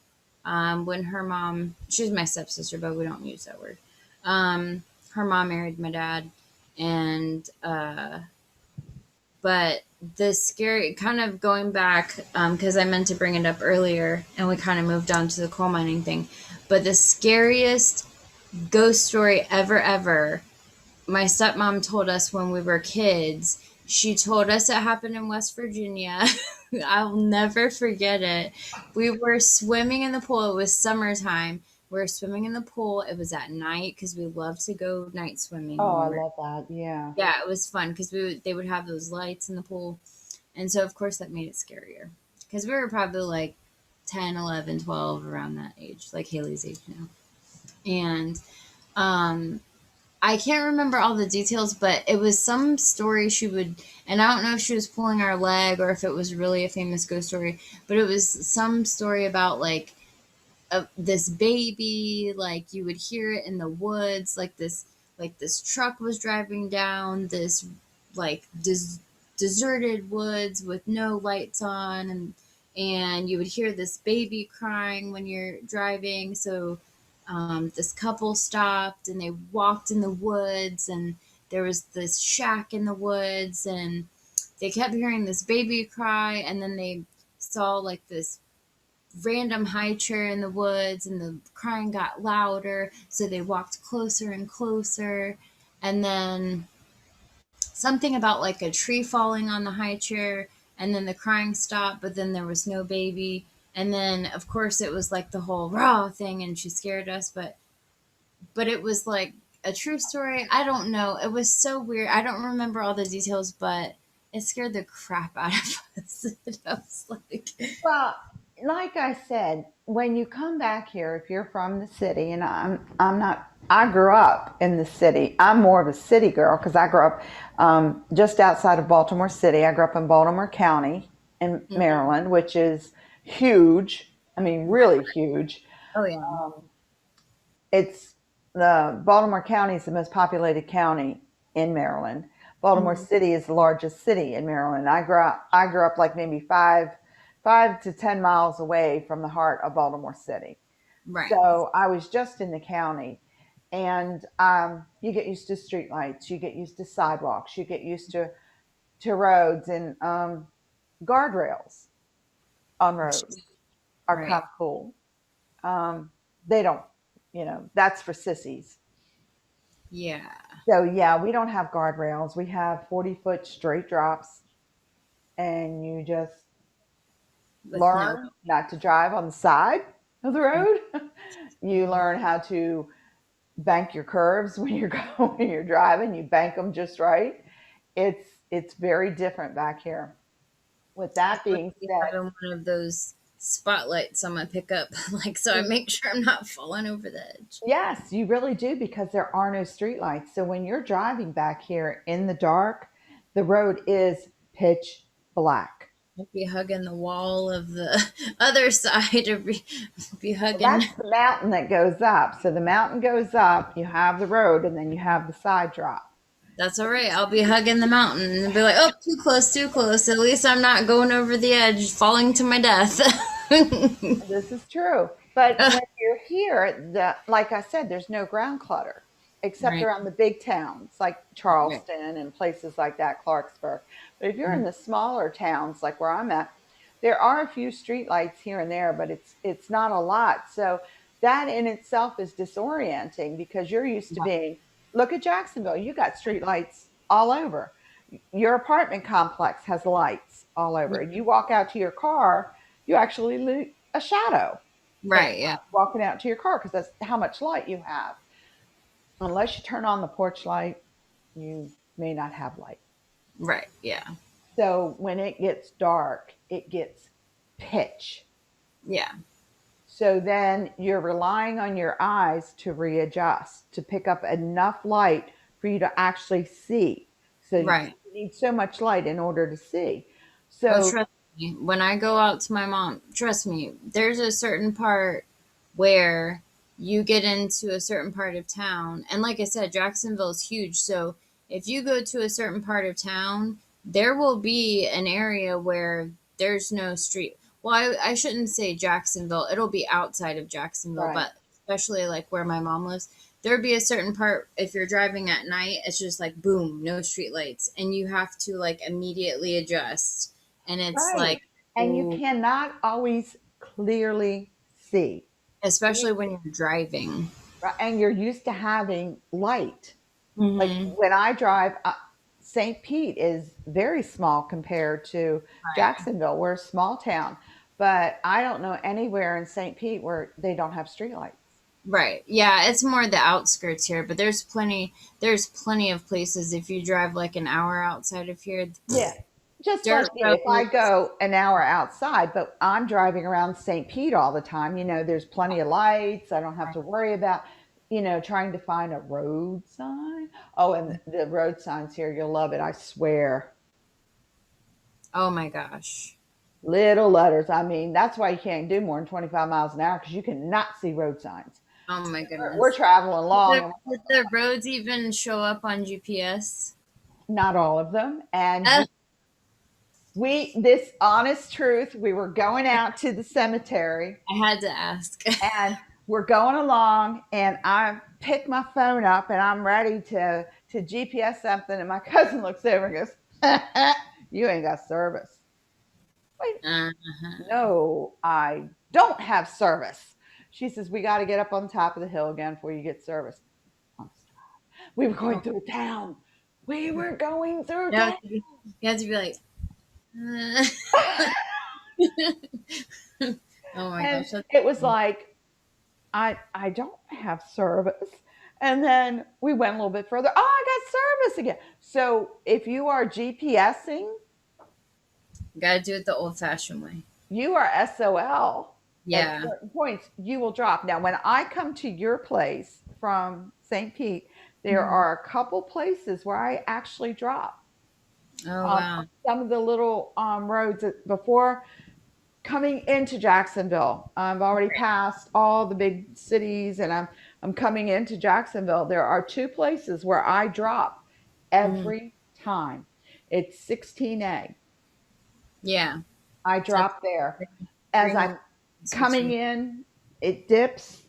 when her mom. She's my stepsister, but we don't use that word. Her mom married my dad, and but the scary kind of going back because I meant to bring it up earlier and we kind of moved on to the coal mining thing, but the scariest ghost story ever my stepmom told us when we were kids. She told us it happened in West Virginia. I'll never forget it. We were swimming in the pool. It was summertime. We were swimming in the pool. It was at night because we love to go night swimming oh, when I we're. love that. Yeah. Yeah, it was fun because they would have those lights in the pool, and so of course that made it scarier because we were probably like 10, 11, 12 around that age, like Haley's age now, and um, I can't remember all the details, but it was some story she would, and I don't know if she was pulling our leg or if it was really a famous ghost story, but it was some story about like this baby, like you would hear it in the woods, like this truck was driving down this like deserted woods with no lights on, and you would hear this baby crying when you're driving. So this couple stopped and they walked in the woods, and there was this shack in the woods, and they kept hearing this baby cry, and then they saw like this random high chair in the woods, and the crying got louder, so they walked closer and closer, and then something about like a tree falling on the high chair, and then the crying stopped, but then there was no baby, and then of course it was like the whole raw thing, and she scared us, but it was like a true story. I don't know, it was so weird. I don't remember all the details, but it scared the crap out of us. I was like, Well, like I said, when you come back here, if you're from the city, and I'm not, I grew up in the city. I'm more of a city girl because I grew up just outside of Baltimore City. I grew up in Baltimore County in mhm. Maryland, which is huge. I mean, really huge. Oh yeah. It's the Baltimore County is the most populated county in Maryland. Baltimore Mhm. City is the largest city in Maryland. I grew up like maybe five to 10 miles away from the heart of Baltimore City. Right. So I was just in the county, and you get used to streetlights, you get used to sidewalks, you get used to roads, and guardrails on roads are kind Right. of cool. They don't, that's for sissies. Yeah. So yeah, we don't have guardrails. We have 40-foot straight drops, and you just With no. learn not to drive on the side of the road. You learn how to bank your curves when you're going, when you're driving. You bank them just right. It's very different back here. With I'm that lucky being having one of those spotlights on my pickup, like so I said, make sure I'm not falling over the edge. yes, you really do because there are no streetlights. So when you're driving back here in the dark, the road is pitch black. I'd be hugging the wall of the other side, or be Well, hugging. that's the mountain that goes up. So the mountain goes up, you have the road, and then you have the side drop. That's all right. I'll be hugging the mountain and be like, "Oh, too close, too close." At least I'm not going over the edge, falling to my death. This is true. But when you're here, like I said, there's no ground clutter except Right. around the big towns like Right. Charleston and places like that, Clarksburg. But if you're in the smaller towns like where I'm at, there are a few street lights here and there, but it's not a lot. So that in itself is disorienting because you're used to being, look at Jacksonville, you got street lights all over. Your apartment complex has lights all over. You walk out to your car, you actually a shadow Right. Yeah. walking out to your car because that's how much light you have. Unless you turn on the porch light, you may not have light. Right. Yeah. So when it gets dark, it gets pitch. Yeah. So then you're relying on your eyes to readjust, to pick up enough light for you to actually see. So you Right. need so much light in order to see. Oh, So, trust me. When I go out to my mom, trust me, there's a certain part where you get into a certain part of town. And like I said, Jacksonville is huge. So if you go to a certain part of town, there will be an area where there's no street. Well, I shouldn't say Jacksonville. It'll be outside of Jacksonville, right, but especially like where my mom lives, there'd be a certain part if you're driving at night, it's just like boom, no street lights. And you have to like immediately adjust, and it's right. like, And you ooh, cannot always clearly see. especially when you're driving. Right? And you're used to having light. Like Hmm. when I drive, St. Pete is very small compared to Right. Jacksonville. We're a small town, but I don't know anywhere in St. Pete where they don't have streetlights. Right. Yeah, it's more the outskirts here, but there's plenty of places if you drive like an hour outside of here. Yeah. Just Dirt like me, if I roads. go an hour outside, but I'm driving around St. Pete all the time, there's plenty of lights. I don't have to worry about, trying to find a road sign. Oh, and the road signs here, you'll love it. I swear. Oh my gosh. Little letters. I mean, that's why you can't do more than 25 miles an hour because you cannot see road signs. Oh my We're goodness. traveling Did along, the, and did the roads even show up on GPS? not all of them. And Uh, this honest truth, we were going out to the cemetery I had to ask. and we're going along, and I pick my phone up and I'm ready to GPS something, and my cousin looks over and goes, "You ain't got service." Wait, Uh-huh. no, I don't have service. She says, "We got to get up on top of the hill again before you get service." We were going Oh, through town. We were going through you town. have to be, you have to be like, uh. Oh my And gosh. That's it was like, I don't have service. And then we went a little bit further. Oh, I got service again. So if you are GPSing Gotta do it the old fashioned way. You are SOL. At Yeah. certain points, you will drop. Now, when I come to your place from St. Pete, there Mhm. are a couple places where I actually drop. Oh wow. Some of the little roads before coming into Jacksonville. I've already passed all the big cities, and I'm coming into Jacksonville. There are two places where I drop Mhm. every time. It's 16A. Yeah. I So drop there. As Greenwood I'm coming 16. in, it dips.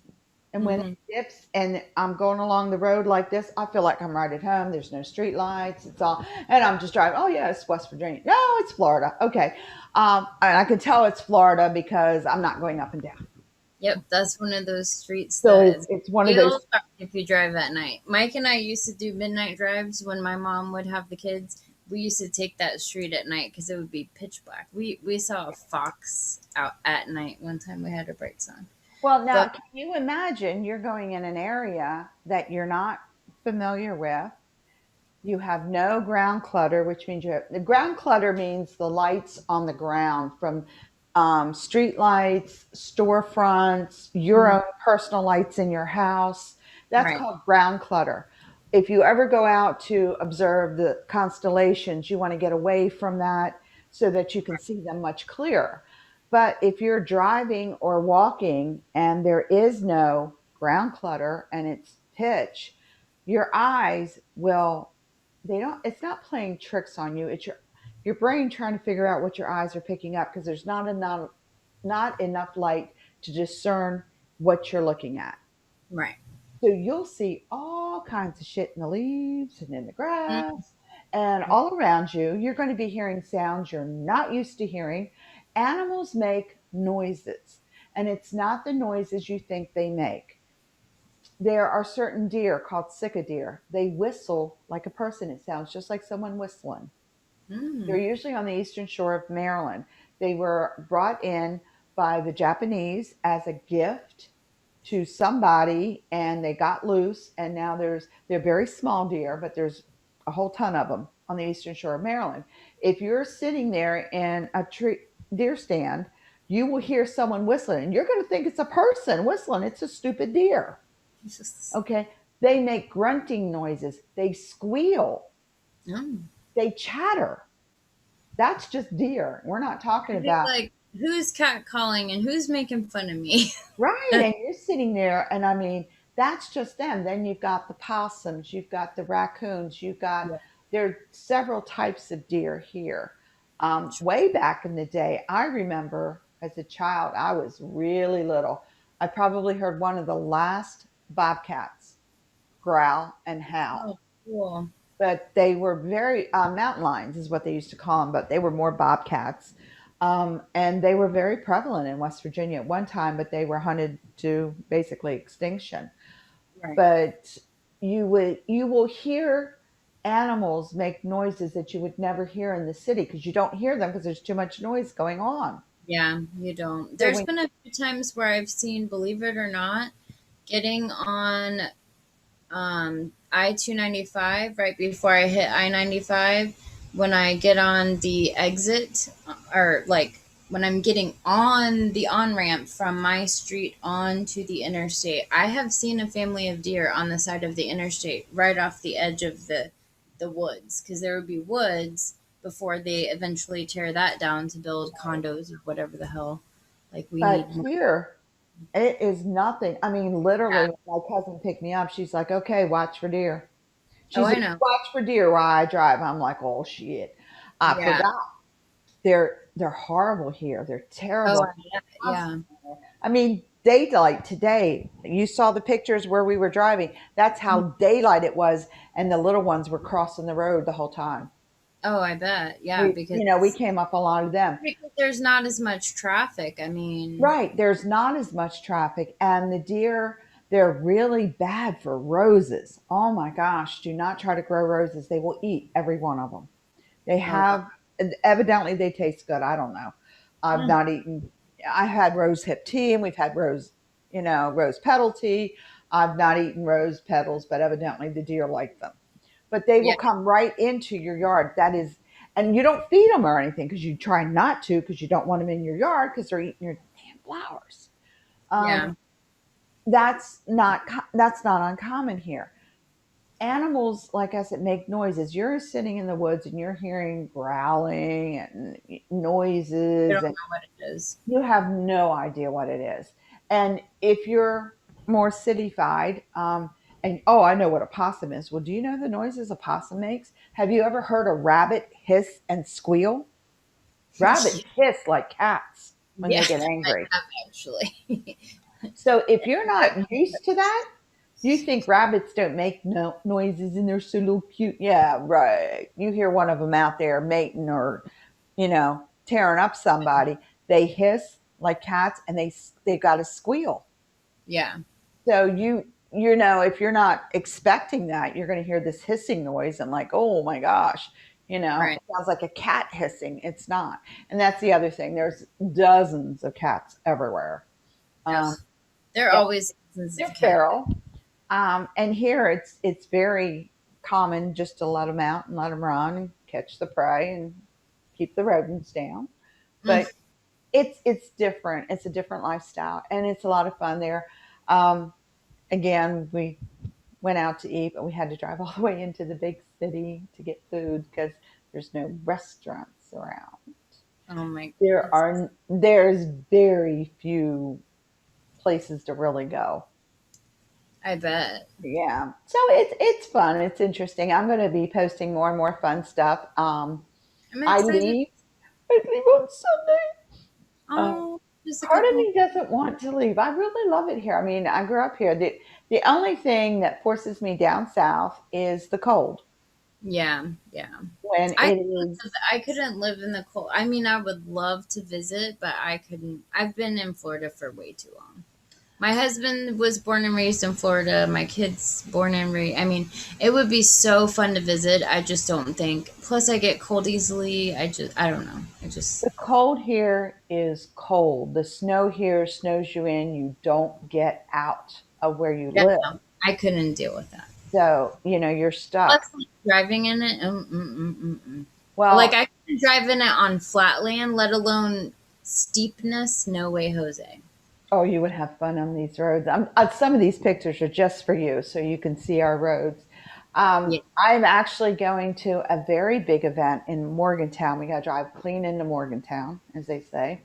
And when it Mhm. dips and I'm going along the road like this, I feel like I'm right at home. There's no street lights. It's all, and I'm just driving. Oh, yeah, it's West Virginia. No, it's Florida. Okay. And I can tell it's Florida because I'm not going up and down. Yep, that's one of those streets So that is it's one of real those. dark if you drive at night. Mike and I used to do midnight drives when my mom would have the kids. We used to take that street at night because it would be pitch black. We saw a fox out at night one time. We had our brights on, Well, now, but can you imagine you're going in an area that you're not familiar with? You have no ground clutter, which means the ground clutter means the lights on the ground from street lights, storefronts, your Mhm. own personal lights in your house. That's Right, called ground clutter. If you ever go out to observe the constellations, you want to get away from that so that you can see them much clearer. But if you're driving or walking and there is no ground clutter and it's pitch, your eyes will, they don't, it's not playing tricks on you. It's your brain trying to figure out what your eyes are picking up because there's not enough light to discern what you're looking at. right. So you'll see all kinds of shit in the leaves and in the Mhm. grass and all around you. You're going to be hearing sounds you're not used to hearing. Animals make noises, and it's not the noises you think they make. There are certain deer called sika deer. They whistle like a person. It sounds just like someone whistling. They're Mm. usually on the eastern shore of Maryland. They were brought in by the Japanese as a gift to somebody, and they got loose, and now they're very small deer, but there's a whole ton of them on the eastern shore of Maryland. If you're sitting there in a tree deer stand, you will hear someone whistling, and you're going to think it's a person whistling. It's a stupid deer. Okay, they make grunting noises. They squeal. Oh. They chatter. That's just deer. We're not talking I'd be about, like, who's cat calling and who's making fun of me? right. And you're sitting there, and I mean, that's just them. Then you've got the possums, you've got the raccoons, Yeah. there are several types of deer here. Way back in the day, I remember as a child, I was really little. I probably heard one of the last bobcats growl and howl. Oh, cool. But they were very mountain lions is what they used to call them, but they were more bobcats, and they were very prevalent in West Virginia at one time, but they were hunted to basically extinction. Right. But you will hear animals make noises that you would never hear in the city because you don't hear them because there's too much noise going on. Yeah, you don't. So There's when been a few times where I've seen, believe it or not, getting on I-295 right before I hit I-95, when I get on the exit, or like when I'm getting on the on ramp from my street onto the interstate, I have seen a family of deer on the side of the interstate right off the edge of the woods, because there would be woods before they eventually tear that down to build condos or whatever the hell. Like we but need more. here it is nothing. I mean, Yeah. literally, my cousin picked me up. She's like, "Okay, watch for deer." Oh, She I said, know. "Watch for deer while I drive." I'm like, "Oh shit, I Yeah. forgot." They're horrible here. They're Oh, terrible. I bet. Yeah. I mean, daylight today. You saw the pictures where we were driving. That's how daylight it was, and the little ones were crossing the road the whole time. Oh, I bet. Yeah, We came up a lot of them. because there's not as much traffic. I mean, Right. There's not as much traffic, and the deer, they're really bad for roses. Oh my gosh, do not try to grow roses. They will eat every one of them. They oh god. have, evidently they taste good. I don't know. I've Mm. not eaten, I had rose hip tea and we've had rose petal tea. I've not eaten rose petals, but evidently the deer like them. But they will Yeah. come right into your yard. That is, And you don't feed them or anything because you try not to because you don't want them in your yard because they're eating your damn flowers. Yeah. Um, that's not uncommon here. Animals, like I said, make noises. You're sitting in the woods and you're hearing growling and I noises, don't and know what it is. you have no idea what it is. And if you're more cityfied, and oh, I know what a possum is. Well, do you know the noises a possum makes? Have you ever heard a rabbit hiss and squeal? Rabbits hiss like cats when Yeah, they get I angry. have actually. So if you're not used to that, you think rabbits don't make no noises and they're so little cute. Yeah, right. You hear one of them out there mating or, tearing up somebody. They hiss like cats and they got to squeal. Yeah. So if you're not expecting that, you're going to hear this hissing noise and like, oh my gosh, Right. it sounds like a cat hissing. It's not. And that's the other thing. There's dozens of cats everywhere. Ugh. Um, There are and always seasons they're of cat. feral. And here it's very common just to let them out and let them run and catch the prey and keep the rodents down. Mm. But it's different. It's a different lifestyle, and it's a lot of fun there. Um, Again, we went out to eat, but we had to drive all the way into the big city to get food because there's no restaurants around. Oh my There goodness. are there's very few places to really go. I bet. Yeah. So it's fun. It's interesting. I'm going to be posting more and more fun stuff. I'm I excited. leave. I leave on Sunday. Oh, just a Part of couple. me doesn't want to leave. I really love it here. I mean, I grew up here. The only thing that forces me down south is the cold. Yeah, yeah. When I it is, I couldn't live in the cold. I mean, I would love to visit, but I couldn't. I've been in Florida for way too long. My husband was born and raised in Florida. My kids born and raised. I mean, it would be so fun to visit. I just don't think. Plus, I get cold easily. I don't know. I just, the cold here is cold. The snow here snows you in. You don't get out of where you yeah, live. no, I couldn't deal with that. So, you're Plus, stuck. like, driving in it, like Well, I couldn't drive in it on flat land, let alone steepness. No way, Jose. oh, you would have fun on these roads. Some of these pictures are just for you, so you can see our roads. Yeah. I'm actually going to a very big event in Morgantown. We got to drive clean into Morgantown, as they say.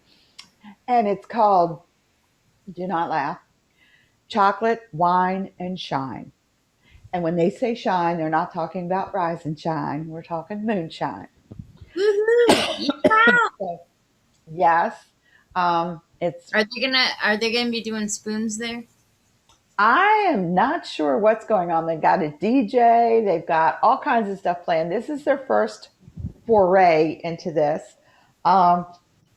And it's called, do not laugh, Chocolate, Wine, and Shine. And when they say shine, they're not talking about rise and shine. We're talking moonshine. Woohoo! Yeah. So, yes, it's Are they gonna be doing spoons there? I am not sure what's going on. They've got a DJ, they've got all kinds of stuff planned. This is their first foray into this. Um,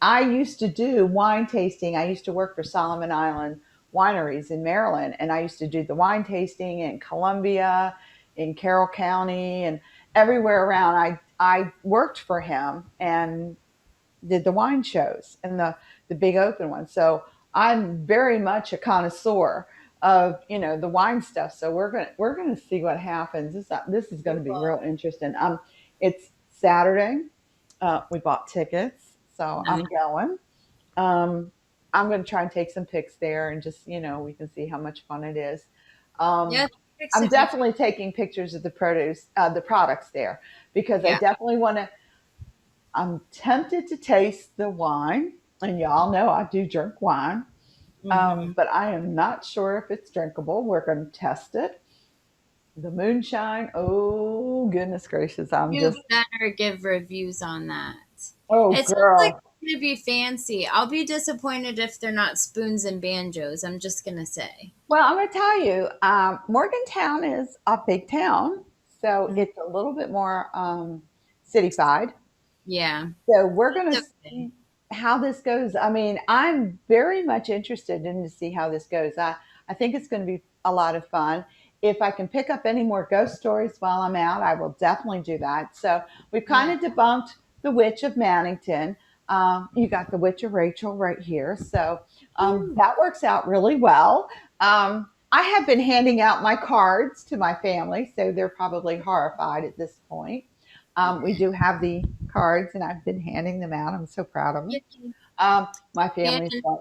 I used to do wine tasting. I used to work for Solomon Island wineries in Maryland, and I used to do the wine tasting in Columbia, in Carroll County, and everywhere around. I worked for him and did the wine shows and the big open ones. So I'm very much a connoisseur of the wine stuff. So we're gonna see what happens. This is going to be real interesting. It's Saturday. We bought tickets, so Nice. I'm going. Um, I'm going to try and take some pics there and just we can see how much fun it is. Yeah, Um, I'm definitely taking pictures of the produce, the products there because I yeah. definitely want to. I'm tempted to taste the wine, and y'all know I do drink wine, Hmm. but I am not sure if it's drinkable. We're going to test it. The moonshine, oh goodness gracious, I'm You just, better give reviews on that. oh It sounds like girl. it's gonna be fancy. I'll be disappointed if they're not spoons and banjos. I'm just gonna say. Well, I'm going to tell you, Morgantown is a big town, so Mhm. it's a little bit more cityfied. Yeah. So we're going to It's okay. see how this goes. I mean, I'm very much interested in to see how this goes. I think it's going to be a lot of fun. If I can pick up any more ghost stories while I'm out, I will definitely do that. So we've kind Yeah. of debunked the Witch of Mannington. You got the Witch of Rachel right here. So Woo. that works out really well. I have been handing out my cards to my family, so they're probably horrified at this point. We do have the cards, and I've been handing them out. I'm so proud of them. Yay. My family's And, like,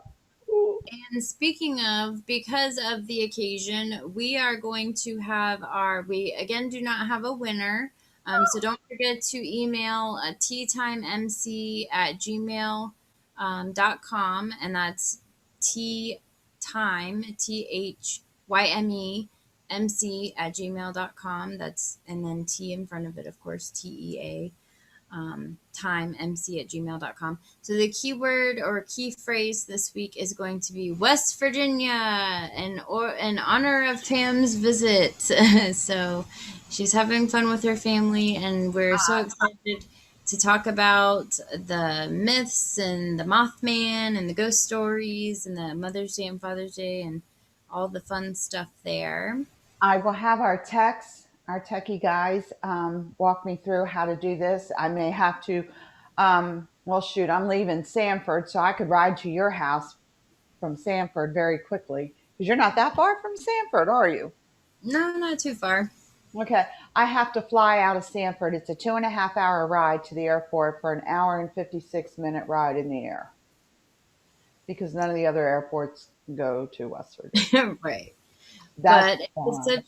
"Ooh." and speaking of, because of the occasion, we are going to have we again do not have a winner. So don't forget to email teatimemc@gmail.com, and that's T time, THYME MC and then T in front of it, of course, TEA, timemc@gmail.com. So the keyword or key phrase this week is going to be West Virginia, in honor of Pam's visit. So she's having fun with her family, and we're so excited to talk about the myths and the Mothman and the ghost stories and the Mother's Day and Father's Day and all the fun stuff there. I will have our techie guys, walk me through how to do this. I may have to, well, shoot, I'm leaving Sanford, so I could ride to your house from Sanford very quickly because you're not that far from Sanford, are you? No, not too far. Okay. I have to fly out of Sanford. It's a 2.5 hour ride to the airport for an hour and 56-minute ride in the air because none of the other airports go to West Virginia. Right. That's But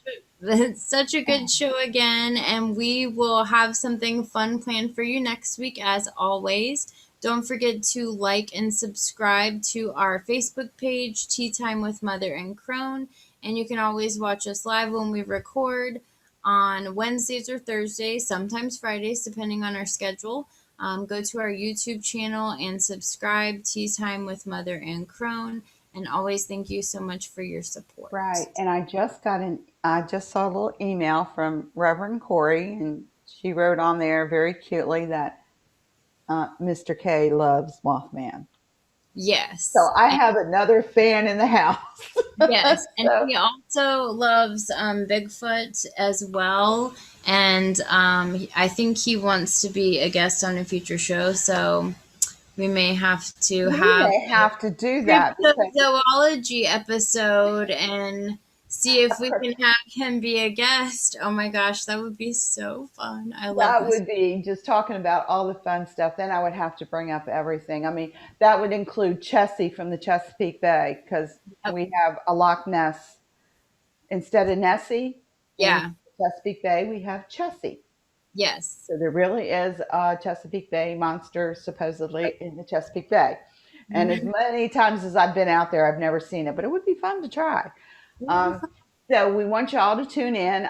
it's such a good show again, and we will have something fun planned for you next week as always. Don't forget to like and subscribe to our Facebook page, Tea Time with Mother and Crone, and you can always watch us live when we record on Wednesdays or Thursdays, sometimes Fridays, depending on our schedule. Go to our YouTube channel and subscribe, Tea Time with Mother and Crone. And always thank you so much for your support. right. And I just saw a little email from Reverend Corey, and she wrote on there very cutely that Mr. K loves Mothman. Yes. So I have another fan in the house. Yes. And So he also loves Bigfoot as well. And I think he wants to be a guest on a future show. So we may have to we have may have to do that because cryptozoology episode and see if we can have him be a guest. Oh my gosh, that would be so fun. I love that this. would be just talking about all the fun stuff. Then I would have to bring up everything. I mean, that would include Chessie from the Chesapeake Bay because Yep. we have a Loch Ness instead of Nessie in Yeah. Chesapeake Bay. We have Chessie. Yes. So there really is a Chesapeake Bay monster supposedly in the Chesapeake Bay. And as Mhm. many times as I've been out there, I've never seen it, but it would be fun to try. Um, so we want y'all to tune in.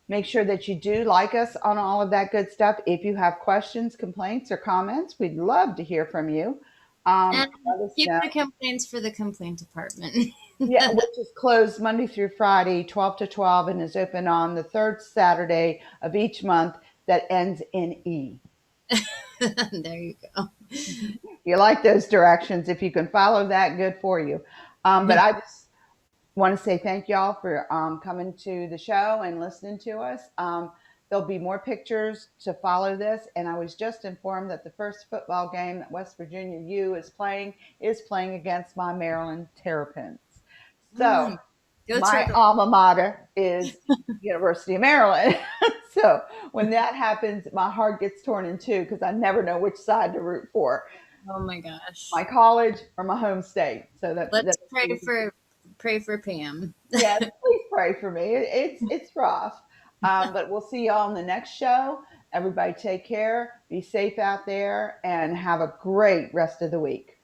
Make sure that you do like us on all of that good stuff. If you have questions, complaints, or comments, we'd love to hear from you. And Let us keep know. the complaints for the complaint department. Yeah, which is closed Monday through Friday, 12 to 12, and is open on the third Saturday of each month that ends in E. There you go. You like those directions. If you can follow that, good for you. But I just want to say thank y'all for coming to the show and listening to us. There'll be more pictures to follow this. And I was just informed that the first football game that West Virginia U is playing against my Maryland Terrapins. So Go my Turtles. alma mater is University of Maryland. So when that happens, my heart gets torn in two because I never know which side to root for, Oh my gosh. my college or my home state. So Let's that's pray for Pam. yes, please pray for me. It's rough, but we'll see y'all in the next show. Everybody, take care, be safe out there, and have a great rest of the week.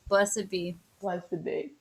Blessed be. Blessed be.